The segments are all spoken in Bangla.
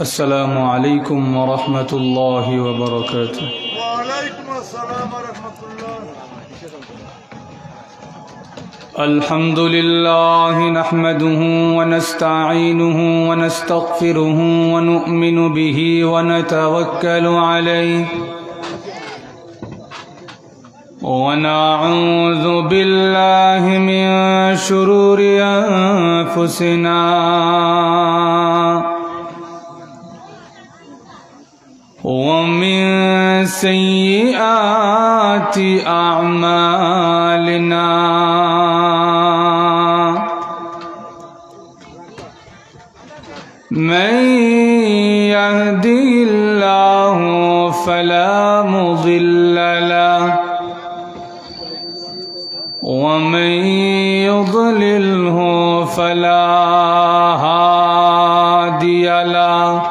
السلام عليكم ورحمة الله وبركاته. وعليكم السلام ورحمة الله. الحمد لله نحمده ونستعينه ونستغفره ونؤمن به ونتوكل عليه ونعوذ بالله من شرور أنفسنا ومن سيئات أعمالنا من يهده الله فلا مضل له ومن يضلله فلا هادي له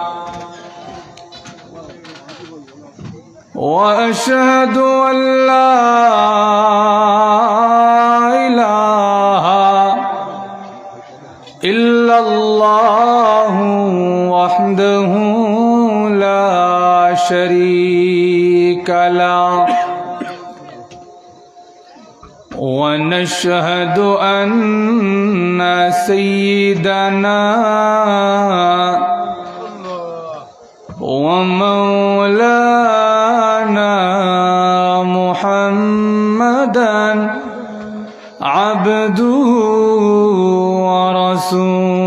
وأشهد أن لا إله إلا الله وحده لا شريك له ونشهد أن سيدنا ومولانا محمدا عبده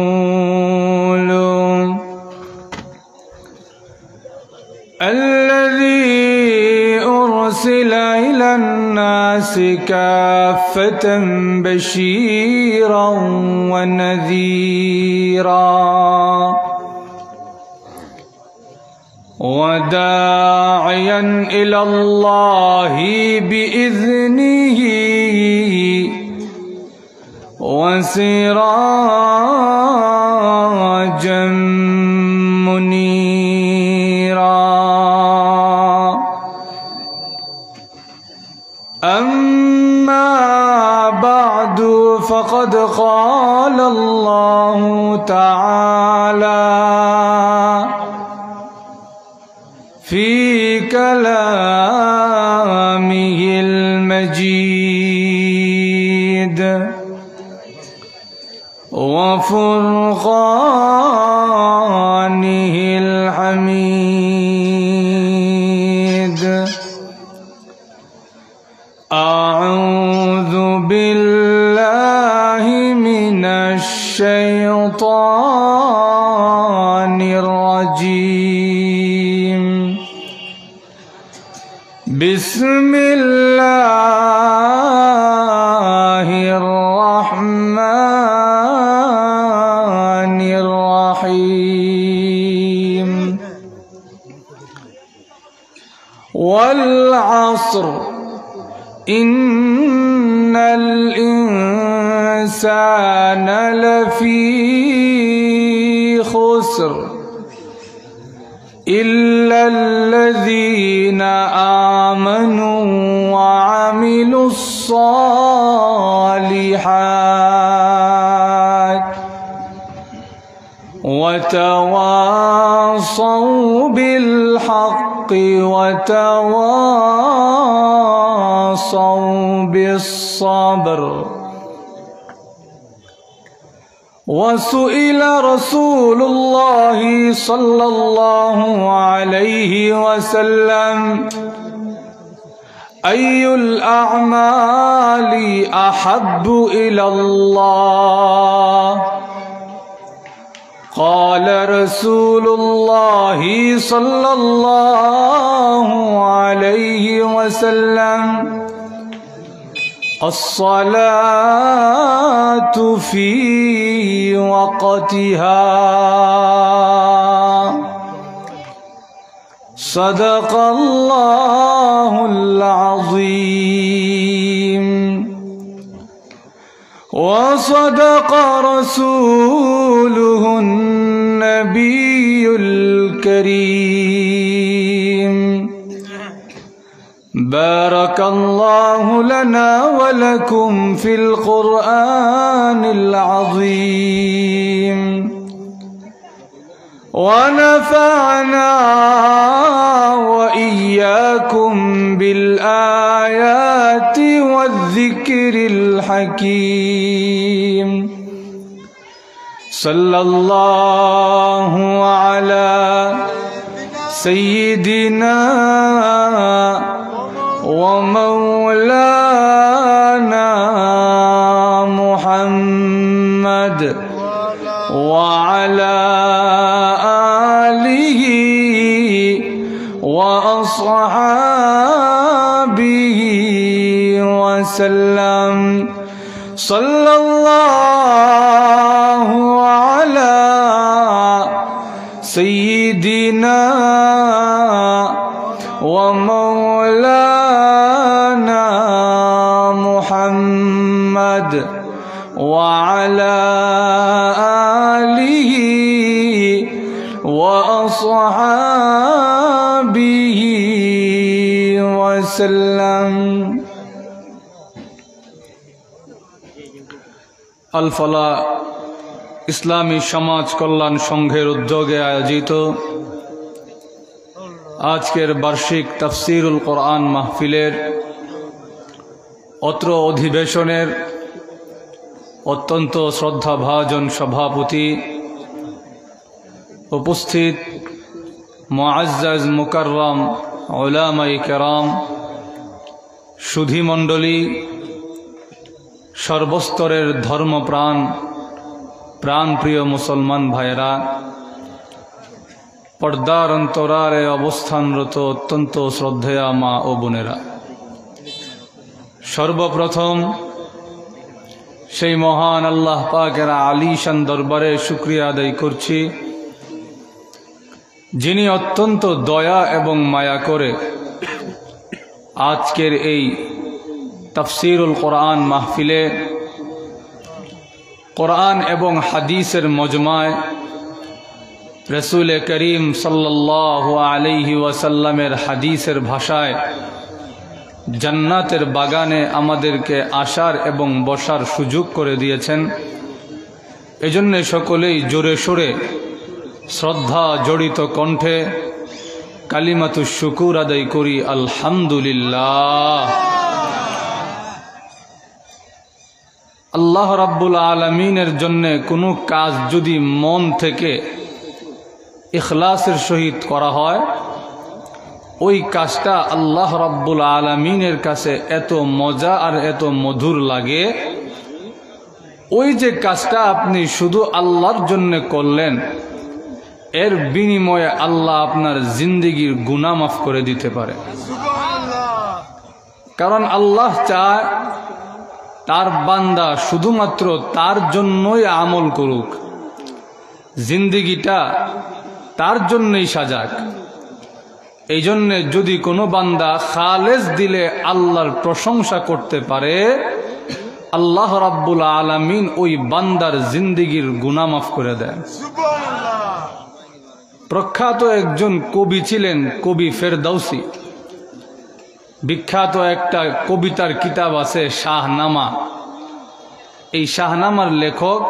ورسوله الذي أرسل إلى الناس كافة بشيرا ونذيرا وداعيا إلى الله بإذنه وسراجا منيرا أما بعد فقد قال الله تعالى في كلامه المجيد وفرقانه الحميد أعوذ بالله من الشيطان الرجيم بسم الله الرحمن الرحيم والعصر إن الإنسان لفي خسر إلا الذين آمنوا وعملوا الصالحات وتواصوا بالحق وتواصوا بالصبر. وسئل رسول الله صلى الله عليه وسلم أي الأعمال أحب إلى الله؟ قال رسول الله صلى الله عليه وسلم الصلاة في وقتها. صدق الله العظيم وصدق رسوله النبي الكريم. بارك الله لنا ولكم في القرآن العظيم ونفعنا وإياكم بالآيات والذكر الحكيم صلى الله على سيدنا ومولانا محمد وعلى آله وأصحابه وسلم صلى الله على سيدنا ومولانا محمد وعلى آله وأصحابه وسلم আল-ফালাহ ইসলামী সমাজ কল্যাণ সংঘের উদ্যোগে আয়োজিত আজকের বার্ষিক তাফসীরুল কোরআন মাহফিলের অত্র অধিবেশনের অত্যন্ত শ্রদ্ধাভাজন সভাপতি, উপস্থিত মুআজ্জাজ মুকাররম উলামায়ে কেরাম, সুধীমণ্ডলী, সর্বস্তরের ধর্মপ্রাণ প্রাণপ্রিয় মুসলমান ভাইয়েরা, পর্দার অন্তরালে অবস্থানরত অত্যন্ত শ্রদ্ধেয়া মা ও বোনেরা, সর্বপ্রথম সেই মহান আল্লাহ পাকের আলীশান দরবারে শুকরিয়া আদায় করছি, যিনি অত্যন্ত দয়া এবং মায়া করে আজকের এই তাফসীরুল কোরআন মাহফিলে কোরআন এবং হাদিসের মজমায় রসুল করিম সাল্লাল্লাহু আলাইহি ওয়াসাল্লামের হাদিসের ভাষায় জান্নাতের বাগানে আমাদেরকে আসার এবং বসার সুযোগ করে দিয়েছেন। এজন্য সকলেই জোরে সোরে শ্রদ্ধা জড়িত কণ্ঠে কালিমাতুশ শুকুর আদায় করি, আলহামদুলিল্লাহ। আল্লাহ রাব্বুল আলামিনের জন্য কোনো কাজ যদি মন থেকে ইখলাসের সহিত করা হয়, ওই কাজটা আল্লাহ রাব্বুল আলামিনের কাছে এত মজা আর এত মধুর লাগে। ওই যে কাজটা আপনি শুধু আল্লাহর জন্য করলেন, এর বিনিময়ে আল্লাহ আপনার জিন্দেগির গুনাহ মাফ করে দিতে পারে। কারণ আল্লাহ চায় তার বান্দা শুধুমাত্র তার জন্যই আমল করুক, জিন্দেগিটা তার জন্যই সাজাক। এই জন্যে যদি কোনো বান্দা খালেস দিলে আল্লাহর প্রশংসা করতে পারে, আল্লাহ রাব্বুল আলামিন ওই বান্দার জিন্দেগির গুনাহ মাফ করে দেন। প্রখ্যাত একজন কবি ছিলেন কবি ফেরদাউসী। বিখ্যাত একটা কবিতার কিতাব আছে শাহনামা। এই শাহনামার লেখক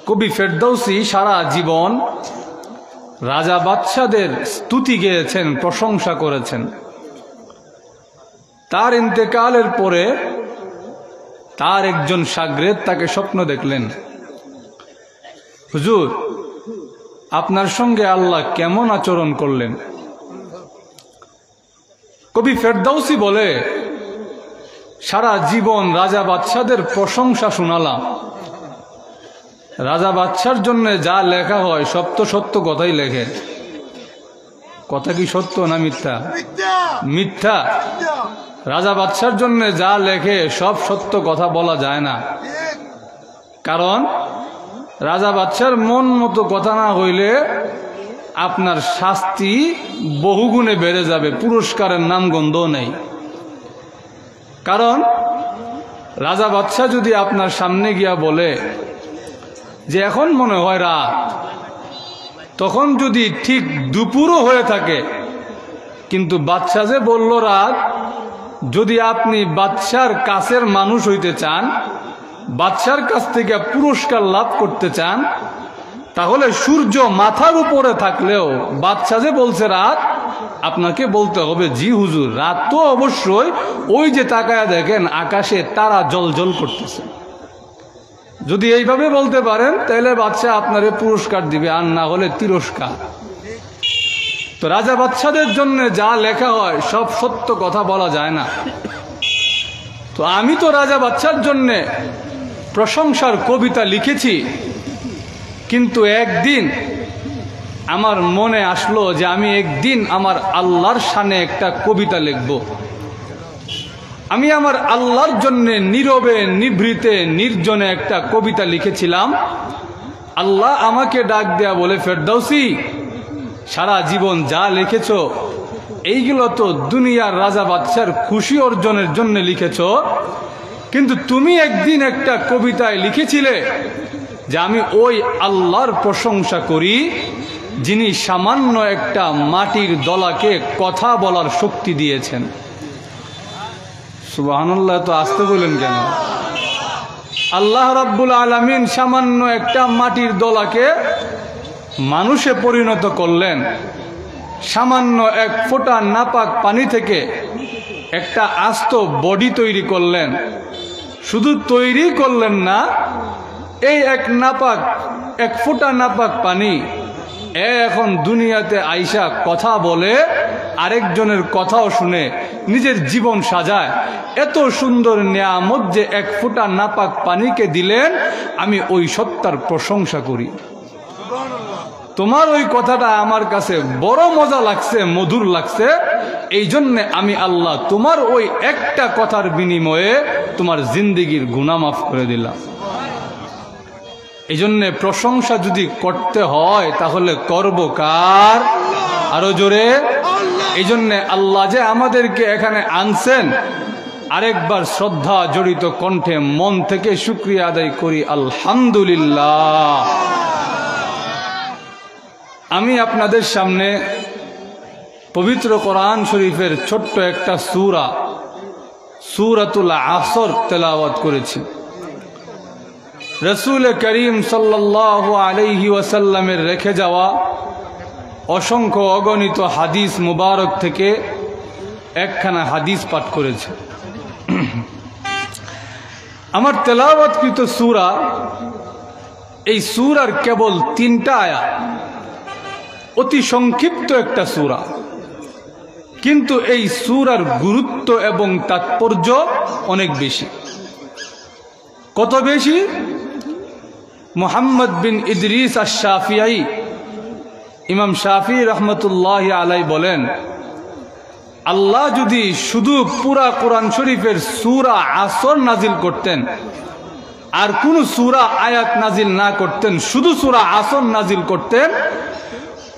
কবি ফেরদাউসী সারা জীবন রাজা বাদশাদের স্তুতি গেয়েছেন, প্রশংসা করেছেন। তার ইন্তেকালের পরে তার একজন শাগরেদ তাকে স্বপ্ন দেখলেন, হুজুর আপনার সঙ্গে আল্লাহ কেমন আচরণ করলেন? কবি ফেরদাউসী বলে, সারা জীবন রাজা বাদশাদের প্রশংসা শোনালাম, রাজা বাদশার জন্য যা লেখা হয় সব তো সত্য কথাই লেখে। কথা কি সত্য না মিথ্যা? মিথ্যা। রাজা বাদশার জন্য যা লেখে সব সত্য কথা বলা যায় না। কারণ রাজা বাদশার মন মতো কথা না হইলে আপনার শাস্তি বহুগুণে বেড়ে যাবে, পুরস্কারের নামগন্ধ নেই। কারণ রাজা বাদশাহ যদি আপনার সামনে গিয়া বলে যে এখন মনে হয় রাত, তখন যদি ঠিক দুপুরও হয়ে থাকে কিন্তু বাদশা যে বলল রাত, যদি আপনি বাদশার কাছের মানুষ হইতে চান, বাদশার কাছ থেকে পুরস্কার লাভ করতে চান, তাহলে সূর্য মাথার উপরে থাকলেও বাদশা যে বলছে রাত, আপনাকে বলতে হবে জি হুজুর, রাত তো অবশ্যই। ওই যে তাকায়া দেখেন আকাশে তারা জ্বলজ্বল করতেছে। যদি এইভাবে বলতে পারেন তাহলে বাদশা আপনারে পুরস্কার দিবে, আর না হলে তিরস্কার। তো রাজা বাদশাদের জন্য যা লেখা হয় সব সত্য কথা বলা যায় না। তো আমি তো রাজা বাদশার জন্য প্রশংসার কবিতা লিখেছি, কিন্তু একদিন আমার মনে আসলো যে আমি একদিন আমার আল্লাহর শানে একটা কবিতা লিখব। আমি আমার আল্লাহর জন্য নীরবে নিভৃতে নির্জনে একটা কবিতা লিখেছিলাম। আল্লাহ আমাকে ডাক দেয়া বলে, ফেরদাউসি, সারা জীবন যা লিখেছ এইগুলো তো দুনিয়ার রাজা বাদশার খুশি অর্জনের জন্য লিখেছ, কিন্তু তুমি একদিন একটা কবিতায় লিখেছিলে যে আমি ওই আল্লাহর প্রশংসা করি যিনি সামান্য একটা মাটির দলাকে কথা বলার শক্তি দিয়েছেন। সুবহানাল্লাহ, তো আসতে বলেন কেন? আল্লাহ রাব্বুল আলামিন সামান্য একটা মাটির দলাকে মানুষে পরিণত করলেন। সামান্য এক ফোঁটা নাপাক পানি থেকে একটা আস্ত বডি তৈরি করলেন। শুধু তৈরি করলেন না, এই এক ফোঁটা নাপাক পানি এখন দুনিয়াতে আইসা কথা বলে, আরেকজনের কথাও শুনে নিজের জীবন সাজায়। এত সুন্দর নিয়ামত যে এক ফোঁটা নাপাক পানিকে দিলেন, আমি ওই সত্তার প্রশংসা করি। তোমার ওই কথাটা আমার কাছে বড় মজা লাগছে, মধুর লাগছে, এই জন্যে আমি আল্লাহ তোমার ওই একটা কথার বিনিময়ে তোমার জিন্দেগির গুনাহ মাফ করে দিলাম। এই জন্যে প্রশংসা যদি করতে হয় তাহলে করব কার? আরো জোরে। এই জন্যে আল্লাহ যে আমাদেরকে এখানে আনছেন, আরেকবার শ্রদ্ধা জড়িত কণ্ঠে মন থেকে শুকরিয়া আদায় করি, আলহামদুলিল্লাহ। আমি আপনাদের সামনে পবিত্র কোরআন শরীফের ছোট্ট একটা সূরাতুল আসর তেলাওয়াত করেছি। রাসূল করিম সাল্লাল্লাহু আলাইহি ওয়াসাল্লামের রেখে যাওয়া অসংখ্য অগণিত হাদিস মুবারক থেকে একখানা হাদিস পাঠ করেছে। আমার তেলাওয়াতকৃত সূরা, এই সূরার কেবল 3টা আয়াত, অতি সংক্ষিপ্ত একটা সূরা, কিন্তু এই সূরার গুরুত্ব এবং তাৎপর্য অনেক বেশি। কত বেশি? মুহাম্মদ বিন ইদ্রিস আশ-শাফিঈ, ইমাম শাফিঈ রহমতুল্লাহি আলাইহি বলেন, আল্লাহ যদি শুধু পুরা কোরআন শরীফের সূরা আসর নাজিল করতেন, আর কোন সূরা আয়াত নাজিল না করতেন, শুধু সূরা আসর নাজিল করতেন,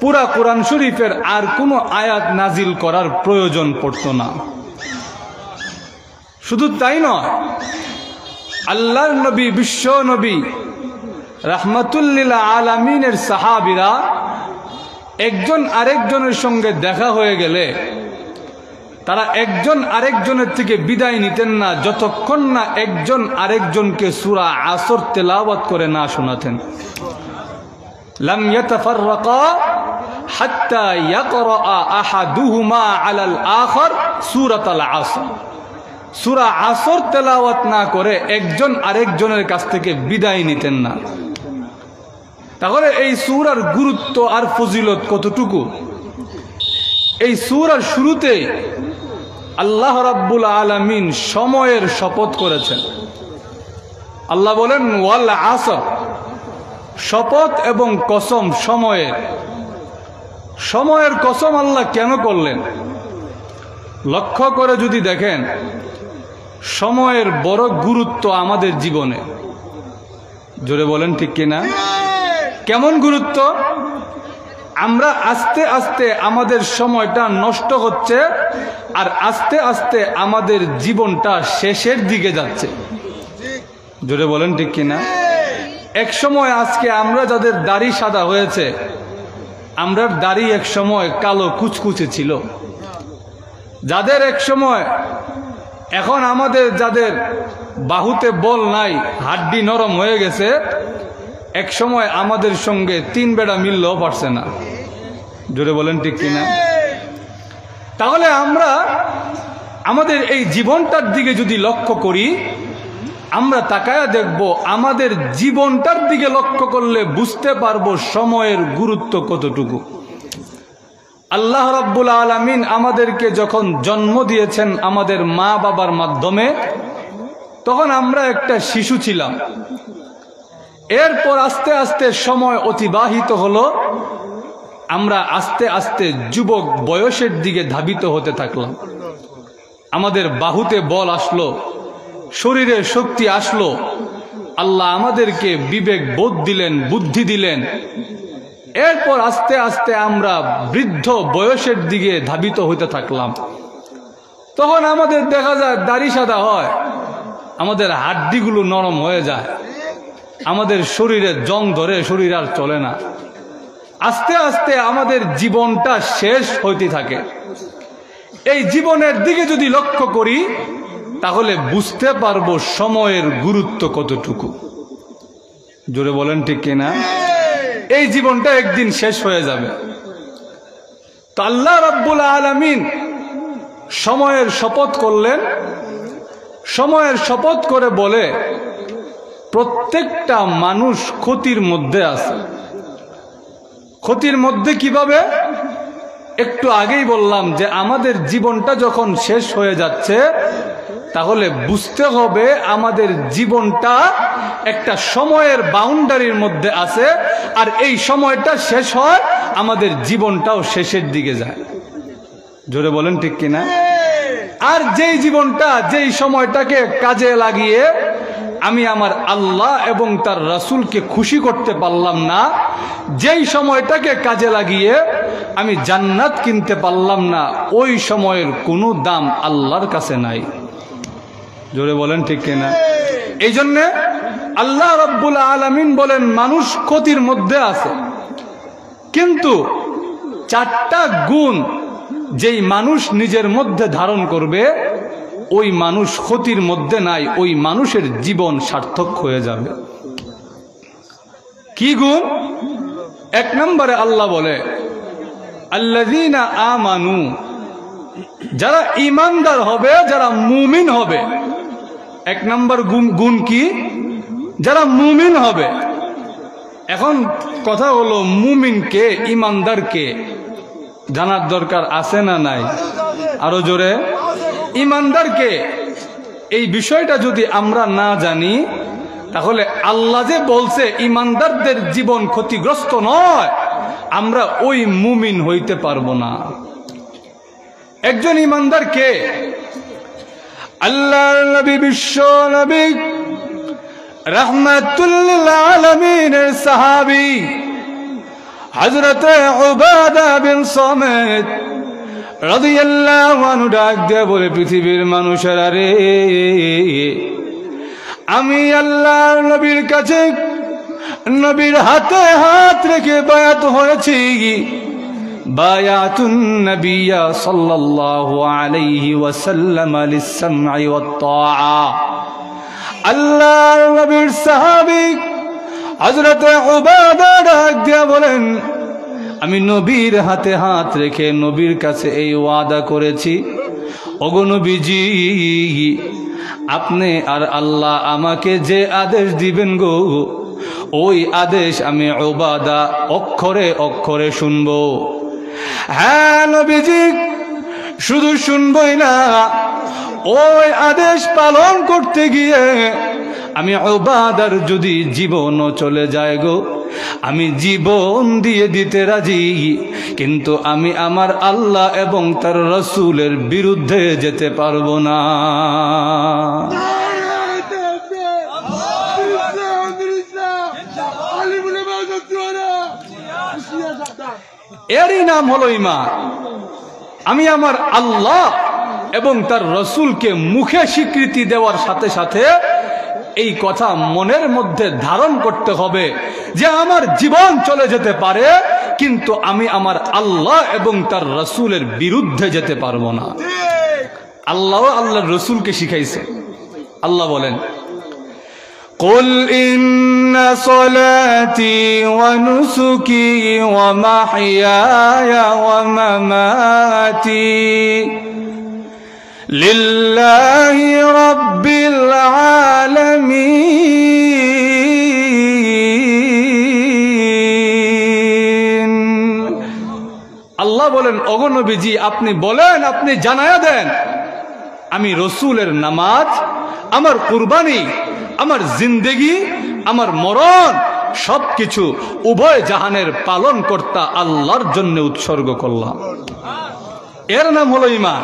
পুরা কোরআন শরীফের আর কোনো আয়াত নাজিল করার প্রয়োজন পড়ত না। শুধু তাই নয়, আল্লাহর নবী, বিশ্ব নবী রাহমাতুল লিল আলামিনের সাহাবীরা একজন আরেকজনের সঙ্গে দেখা হয়ে গেলে তারা একজন আরেকজনের থেকে বিদায় নিতেন না যতক্ষণ না একজন আরেকজনকে সূরা আসর তেলাওয়াত করে না শোনাতেন। লাম ইয়াতাফাররাকা হাত্তা ইয়াকরা আহাদুহুমা আলাল আখার সূরাতুল আসর। সূরা আসর তেলাওয়াত না করে একজন আরেকজনের কাছ থেকে বিদায় নিতেন না। তাহলে এই সূরার গুরুত্ব আর ফজিলত কতটুকু? এই সূরার শুরুতে আল্লাহ রাব্বুল আলামিন সময়ের শপথ করেছেন। আল্লাহ বলেন ওয়াল আসর, শপথ এবং কসম সময়ের। সময়ের কসম আল্লাহ কেন করলেন? লক্ষ্য করে যদি দেখেন, সময়ের বড় গুরুত্ব আমাদের জীবনে। জোরে বলেন ঠিক কিনা? কেমন গুরুত্ব? আমরা আস্তে আস্তে আমাদের সময়টা নষ্ট হচ্ছে, আর আস্তে আস্তে আমাদের জীবনটা শেষের দিকে যাচ্ছে। জোরে বলেন ঠিক কিনা? এক সময় আজকে আমরা যাদের দাড়ি সাদা হয়েছে, আমরার দাড়ি এক সময় কালো কুচকুচে ছিল। যাদের এক সময়, এখন আমাদের যাদের বাহুতে বল নাই, হাড্ডি নরম হয়ে গেছে, এক সময় আমাদের সঙ্গে 3 বেড়া মিললেও পারছে না। জোরে বলেন ঠিক কিনা? তাহলে আমরা আমাদের এই জীবনটার দিকে যদি লক্ষ্য করি, আমরা তাকায়া দেখব, আমাদের জীবনটার দিকে লক্ষ্য করলে বুঝতে পারবো সময়ের গুরুত্ব কতটুকু। আল্লাহ রাব্বুল আলামিন আমাদেরকে যখন জন্ম দিয়েছেন আমাদের মা বাবার মাধ্যমে, তখন আমরা একটা শিশু ছিলাম। এরপর আস্তে আস্তে সময় অতিবাহিত হলো, আমরা আস্তে আস্তে যুবক বয়সের দিকে ধাবিত হতে থাকলাম। আমাদের বাহুতে বল আসলো, শরীরে শক্তি আসলো, আল্লাহ আমাদেরকে বিবেক বোধ দিলেন, বুদ্ধি দিলেন। এরপর আস্তে আস্তে আমরা বৃদ্ধ বয়সের দিকে ধাবিত হতে থাকলাম। তখন আমাদের দেখা যায় দাড়ি সাদা হয়, আমাদের হাড্ডিগুলো নরম হয়ে যায়, আমাদের শরীরে জং ধরে, শরীর আর চলে না। আস্তে আস্তে আমাদের জীবনটা শেষ হইতে থাকে। এই জীবনের দিকে যদি লক্ষ্য করি, তাহলে বুঝতে পারবো সময়ের গুরুত্ব কতটুকু। জোরে বলেন ঠিক কিনা? এই জীবনটা একদিন শেষ হয়ে যাবে। তো আল্লাহ রাব্বুল আলামিন সময়ের শপথ করলেন। সময়ের শপথ করে বলে, প্রত্যেকটা মানুষ ক্ষতির মধ্যে আছে। ক্ষতির মধ্যে কিভাবে? একটু আগেই বললাম যে আমাদের জীবনটা যখন শেষ হয়ে যাচ্ছে, তাহলে বুঝতে হবে আমাদের জীবনটা একটা সময়ের বাউন্ডারির মধ্যে আছে, আর এই সময়টা শেষ হয়, আমাদের জীবনটাও শেষের দিকে যায়। জোরে বলেন ঠিক কিনা? আর যেই জীবনটা, যেই সময়টাকে কাজে লাগিয়ে আমি আমার আল্লাহ এবং তার রাসূলকে খুশি করতে পারলাম না, যেই সময়টাকে কাজে লাগিয়ে আমি জান্নাত কিনতে পারলাম না, ওই সময়ের কোনো দাম আল্লাহর কাছে নাই। জোরে বলেন ঠিক কিনা? এই জন্যে আল্লাহ রাব্বুল আলামিন বলেন, মানুষ ক্ষতির মধ্যে আছে। কিন্তু 4টা গুণ যেই মানুষ নিজের মধ্যে ধারণ করবে, ওই মানুষ ক্ষতির মধ্যে নাই, ওই মানুষের জীবন সার্থক হয়ে যাবে। কি গুণ? 1 নম্বরে আল্লাহ বলে, আল্লাযীনা আমানু, যারা ঈমানদার হবে, যারা মুমিন হবে। 1 নম্বর গুণ কি? যারা মুমিন হবে। এখন কথা হলো, মুমিন কে, ঈমানদার কে জানার দরকার আছে না নাই? আরো জোরে। ঈমানদার কে, এই বিষয়টা যদি আমরা না জানি, তাহলে আল্লাহ যে বলছে ঈমানদারদের জীবন ক্ষতিগ্রস্ত নয়, আমরা ওই মুমিন হইতে পারবো না। একজন ঈমানদার কে? আল্লাহর নবী, বিশ্ব নবী, রাহমাতুল লিল আলামিনের সাহাবী হযরত উবাদা বিন সামিত রাদিয়াল্লাহু আনহু ডাক দিয়ে বলে, পৃথিবীর মানুষেরা রে, আমি আল্লাহর নবীর কাছে, নবীর হাতে হাত রেখে বায়াত হয়েছি। বায়াতুন নবিয়্যা সাল্লাল্লাহু আলাইহি ওয়াসাল্লাম লিস-সামঈ ওয়াত-তাআ। আল্লাহর নবীর সাহাবী হযরত উবাদা ডাক দিয়ে বলেন, আমি নবীর হাতে হাত রেখে নবীর কাছে এই ওয়াদা করেছি, ওগো নবীজি, আপনি আর আল্লাহ আমাকে যে আদেশ দিবেন গো, ওই আদেশ আমি উবাদা অক্ষরে অক্ষরে শুনবো। হ্যাঁ নবীজি, শুধু শুনবই না, ওই আদেশ পালন করতে গিয়ে আমি উবাদার যদি জীবনও চলে যায় গো, আমি জীবন দিয়ে দিতে রাজি, কিন্তু আমি আমার আল্লাহ এবং তার রাসূলের বিরুদ্ধে যেতে পারবো না। এরই নাম হলো ঈমান। আমি আমার আল্লাহ এবং তার রাসূলকে মুখে স্বীকৃতি দেওয়ার সাথে সাথে এই কথা মনের মধ্যে ধারণ করতে হবে যে আমার জীবন চলে যেতে পারে, কিন্তু আমি আমার আল্লাহ এবং তার রাসূলের বিরুদ্ধে যেতে পারবো না। আল্লাহ আল্লাহর রসুলকে শিখাইছে। আল্লাহ বলেন, قل إن صلاتي ونسكي ومحياي ومماتي لله رب العالمين। আল্লাহ বলেন, ওগো নবীজি আপনি বলেন, আপনি জানায়া দেন, আমি রসুলের নামাজ, আমার কুরবানি, আমার জিন্দেগি, আমার মরণ সবকিছু উভয় জাহানের পালন কর্তা আল্লাহর জন্য উৎসর্গ করলাম। এর নাম হলো ঈমান।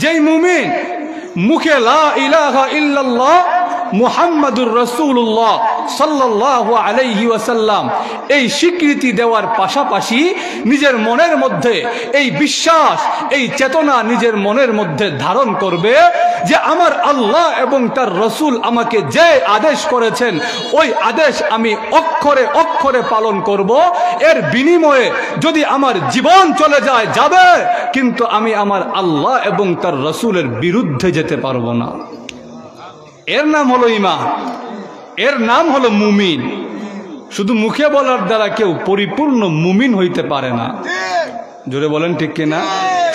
যেই মুমিন মুখে লা ইলাহা ইল্লাল্লাহ মুহাম্মাদুর রাসূলুল্লাহ সাল্লাল্লাহু আলাইহি ওয়াসাল্লাম এই স্বীকৃতি দেওয়ার পাশাপাশি নিজের মনের মধ্যে এই বিশ্বাস, এই চেতনা নিজের মনের মধ্যে ধারণ করবে যে আমার আল্লাহ এবং তার রসুল আমাকে যে আদেশ করেছেন ওই আদেশ আমি অক্ষরে অক্ষরে পালন করব। এর বিনিময়ে যদি আমার জীবন চলে যায় যাবে, কিন্তু আমি আমার আল্লাহ এবং তার রসুলের বিরুদ্ধে যেতে পারবো না। এর নাম হলো ঈমান, এর নাম হলো মুমিন। শুধু মুখে বলার দ্বারা কেউ পরিপূর্ণ মুমিন হইতে পারে না। জোরে বলেন ঠিক কিনা?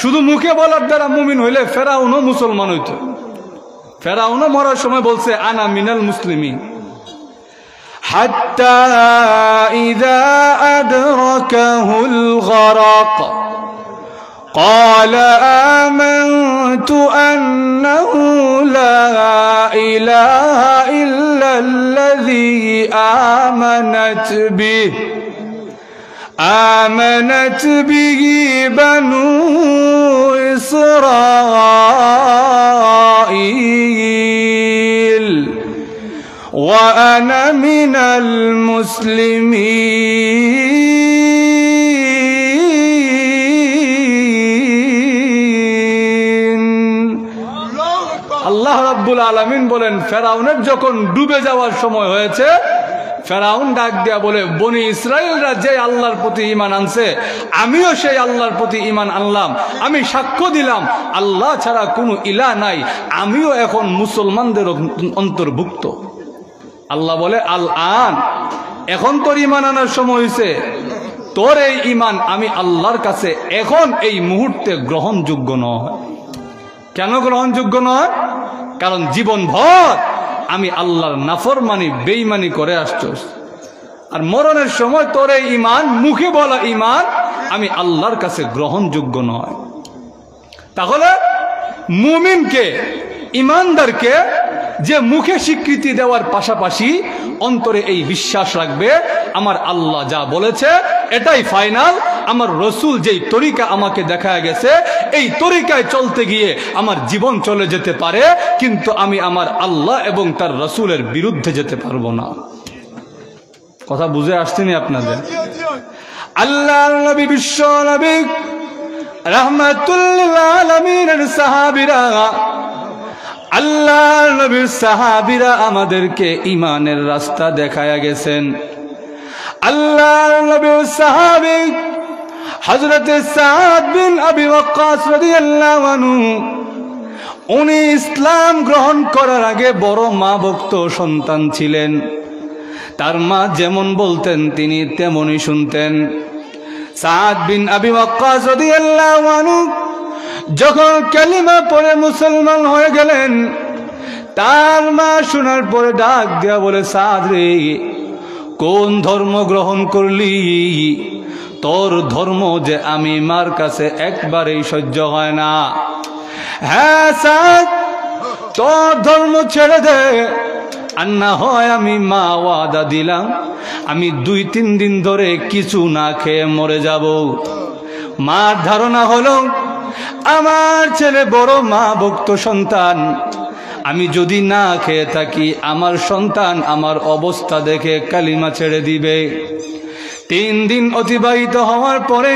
শুধু মুখে বলার দ্বারা মুমিন হইলে ফেরাউনও মুসলমান হইত। ফেরাউনও মরার সময় বলছে আনা মিনাল মুসলিমিন। হাত্তা ইযা আদরাকাহুল গরাক قال آمنت أنه لا إله إلا الذي آمنت به بنو إسرائيل وأنا من المسلمين। আল্লাহ রাব্বুল আলামিন বলেন, ফেরাউনের যখন ডুবে যাওয়ার সময় হয়েছে, ফেরাউন ডাক দিয়া বলে, বনি ইসরায়েলরা যে আল্লাহর প্রতি ঈমান আনছে আমিও সেই আল্লাহর প্রতি ঈমান আনলাম। আমি সাক্ষ্য দিলাম আল্লাহ ছাড়া কোনো ইলাহ নাই, আমিও এখন মুসলমানদের অন্তর্ভুক্ত। আল্লাহ বলে, আল আন, এখন তোর ঈমান আনার সময় হয়েছে। তোর এই ঈমান আমি আল্লাহর কাছে এখন এই মুহূর্তে গ্রহণযোগ্য নয়। কেন গ্রহণযোগ্য নয়? কারণ জীবনভর আমি আল্লাহর নাফরমানি বেঈমানি করে আসছস, আর মরণের সময় তোর এই ঈমান, মুখে বলা ঈমান আমি আল্লাহর কাছে গ্রহণযোগ্য নয়। তাহলে মুমিনকে, ঈমানদারকে যে মুখে স্বীকৃতি দেওয়ার পাশাপাশি অন্তরে এই বিশ্বাস রাখবে আমার আল্লাহ যা বলেছে এটাই ফাইনাল, আমার রসুল যেই তরিকা আমাকে দেখা গেছে এই তরিকায় চলতে গিয়ে আমার জীবন চলে যেতে পারে, কিন্তু আমি আমার আল্লাহ এবং তার রসুলের বিরুদ্ধে যেতে পারবো না। কথা বুঝে আসছেনি আপনাদের? আল্লাহর নবী, বিশ্ব নবী রাহমাতুল লিল আলামিনের সাহাবীরা, আল্লাহর নবীর সাহাবীরা আমাদেরকে ঈমানের রাস্তা দেখায়া গেছেন। আল্লাহর নবীর সাহাবী হযরত সাদ বিন আবি ওয়াক্কাস রাদিয়াল্লাহু আনহু, উনি ইসলাম গ্রহণ করার আগে বড় মা ভক্ত সন্তান ছিলেন। তার মা যেমন বলতেন তিনি তেমনই শুনতেন। সাদ বিন আবি ওয়াক্কাস রাদিয়াল্লাহু আনহু যখন কালিমা পড়ে মুসলমান হয়ে গেলেন, তার মা শোনার পরে ডাক দেয়া বলে, সাদ রে, কোন ধর্ম গ্রহণ করলি? তোর ধর্ম যে আমি মার কাছে একবারেই সহ্য হয় না। হ্যাঁ সাদ, তোর ধর্ম ছেড়ে দে, আর না হয় আমি মা ওয়াদা দিলাম আমি 2-3 দিন ধরে কিছু না খেয়ে মরে যাব। মার ধারণা হলো আমার ছেলে বড় মা ভক্ত সন্তান, আমি যদি না খেয়ে থাকি আমার সন্তান আমার অবস্থা দেখে কালিমা ছেড়ে দিবে। 3 দিন অতিবাহিত হওয়ার পরে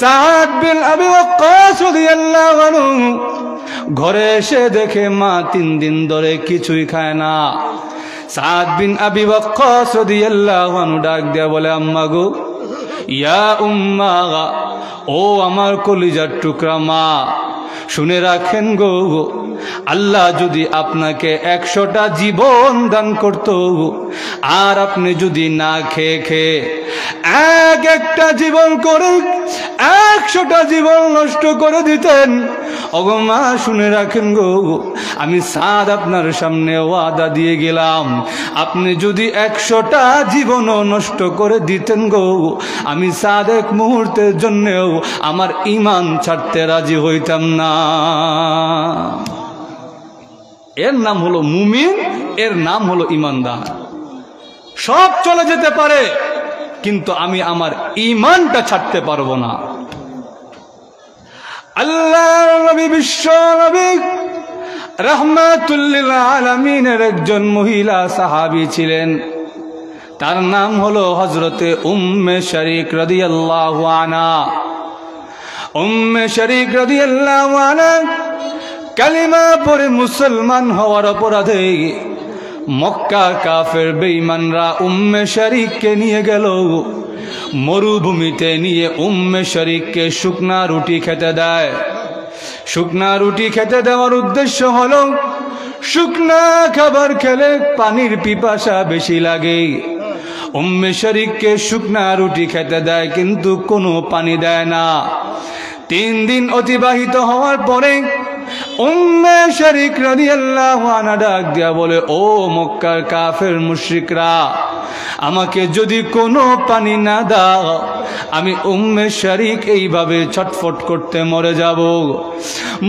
সাদ বিন আবি ওয়াক্কাস রাদিয়াল্লাহু আনহু ঘরে এসে দেখে মা 3 দিন ধরে কিছুই খায় না। সাদ বিন আবি ওয়াক্কাস রাদিয়াল্লাহু আনহু ডাক দিয়া বলে, আম্মা গো, ইয়া উম্মা, ও আমার কলিজার টুকরা মা, শুনে রাখেন গো, আল্লাহ যদি আপনাকে 100টা জীবন দান করত, আর আপনি যদি না খেয়ে খেয়ে একটা জীবন করে 100টা জীবন নষ্ট করে দিতেন, ওগো মা শুনে রাখেন গো, আমি সাদ আপনার সামনে ওয়াদা দিয়ে গেলাম, আপনি যদি 100টা জীবনও নষ্ট করে দিতেন গো, আমি সাদ এক মুহূর্তের জন্যেও আমার ঈমান ছাড়তে রাজি হইতাম না। এর নাম হলো মুমিন, এর নাম হলো ঈমানদার। সব চলে যেতে পারে, কিন্তু আমি আমার ঈমানটা ছাড়তে পারবো না। আল্লাহর নবী, বিশ্ব নবী রাহমাতুল লিল আলামিনের একজন মহিলা সাহাবী ছিলেন, তার নাম হলো হযরতে উম্মে শরীক রাদিয়াল্লাহু আনহা। উম্মে শরীক রাদিয়াল্লাহু আনহা কালিমা পড়ে মুসলমান হওয়ার অপরাধে মক্কার কাফের বেঈমানরা উম্মে শরীককে নিয়ে গেল মরুভূমিতে, নিয়ে উম্মে শরীককে শুকনা রুটি খেতে দেয়। শুকনা রুটি খেতে দেওয়ার উদ্দেশ্য হলো, শুকনা খাবার খেলে পানির পিপাসা বেশি লাগে। উম্মে শরীককে শুকনা রুটি খেতে দেয়, কিন্তু কোনো পানি দেয় না। 3 দিন অতিবাহিত হওয়ার পরে উম্মে শরীক রাদিয়াল্লাহু আনহা ডাক দিয়া বলে, ও মক্কার কাফের মুশরিকরা, আমাকে যদি কোনো পানি না দাও, আমি উম্মে শরীক এইভাবে ছটফট করতে মরে যাব।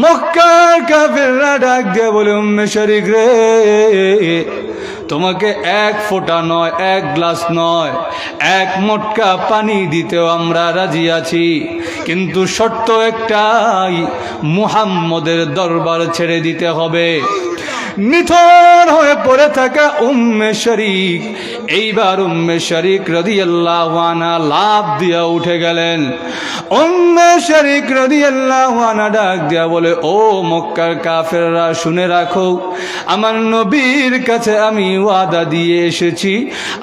মক্কার কাফেররা ডাক দিয়া বলে, উম্মে শরীক রে, তোমাকে 1 ফোঁটা নয়, 1 গ্লাস নয়, 1 মটকা পানি দিতেও আমরা রাজি আছি, কিন্তু শর্ত একটাই, মুহাম্মদের দরবার ছেড়ে দিতে হবে। নিথর হয়ে পড়ে থাকা উম্মে শরীক, এইবার উম্মে শরীক রাদিয়াল্লাহু আনহা লাফ দিয়া উঠে গেলেন। উম্মে শরীক রাদিয়াল্লাহু আনহা ডাক দিয়া বলে, ও মক্কার কাফেররা, শুনে রাখো, আমার নবীর কাছে আমি ওয়াদা দিয়ে এসেছি,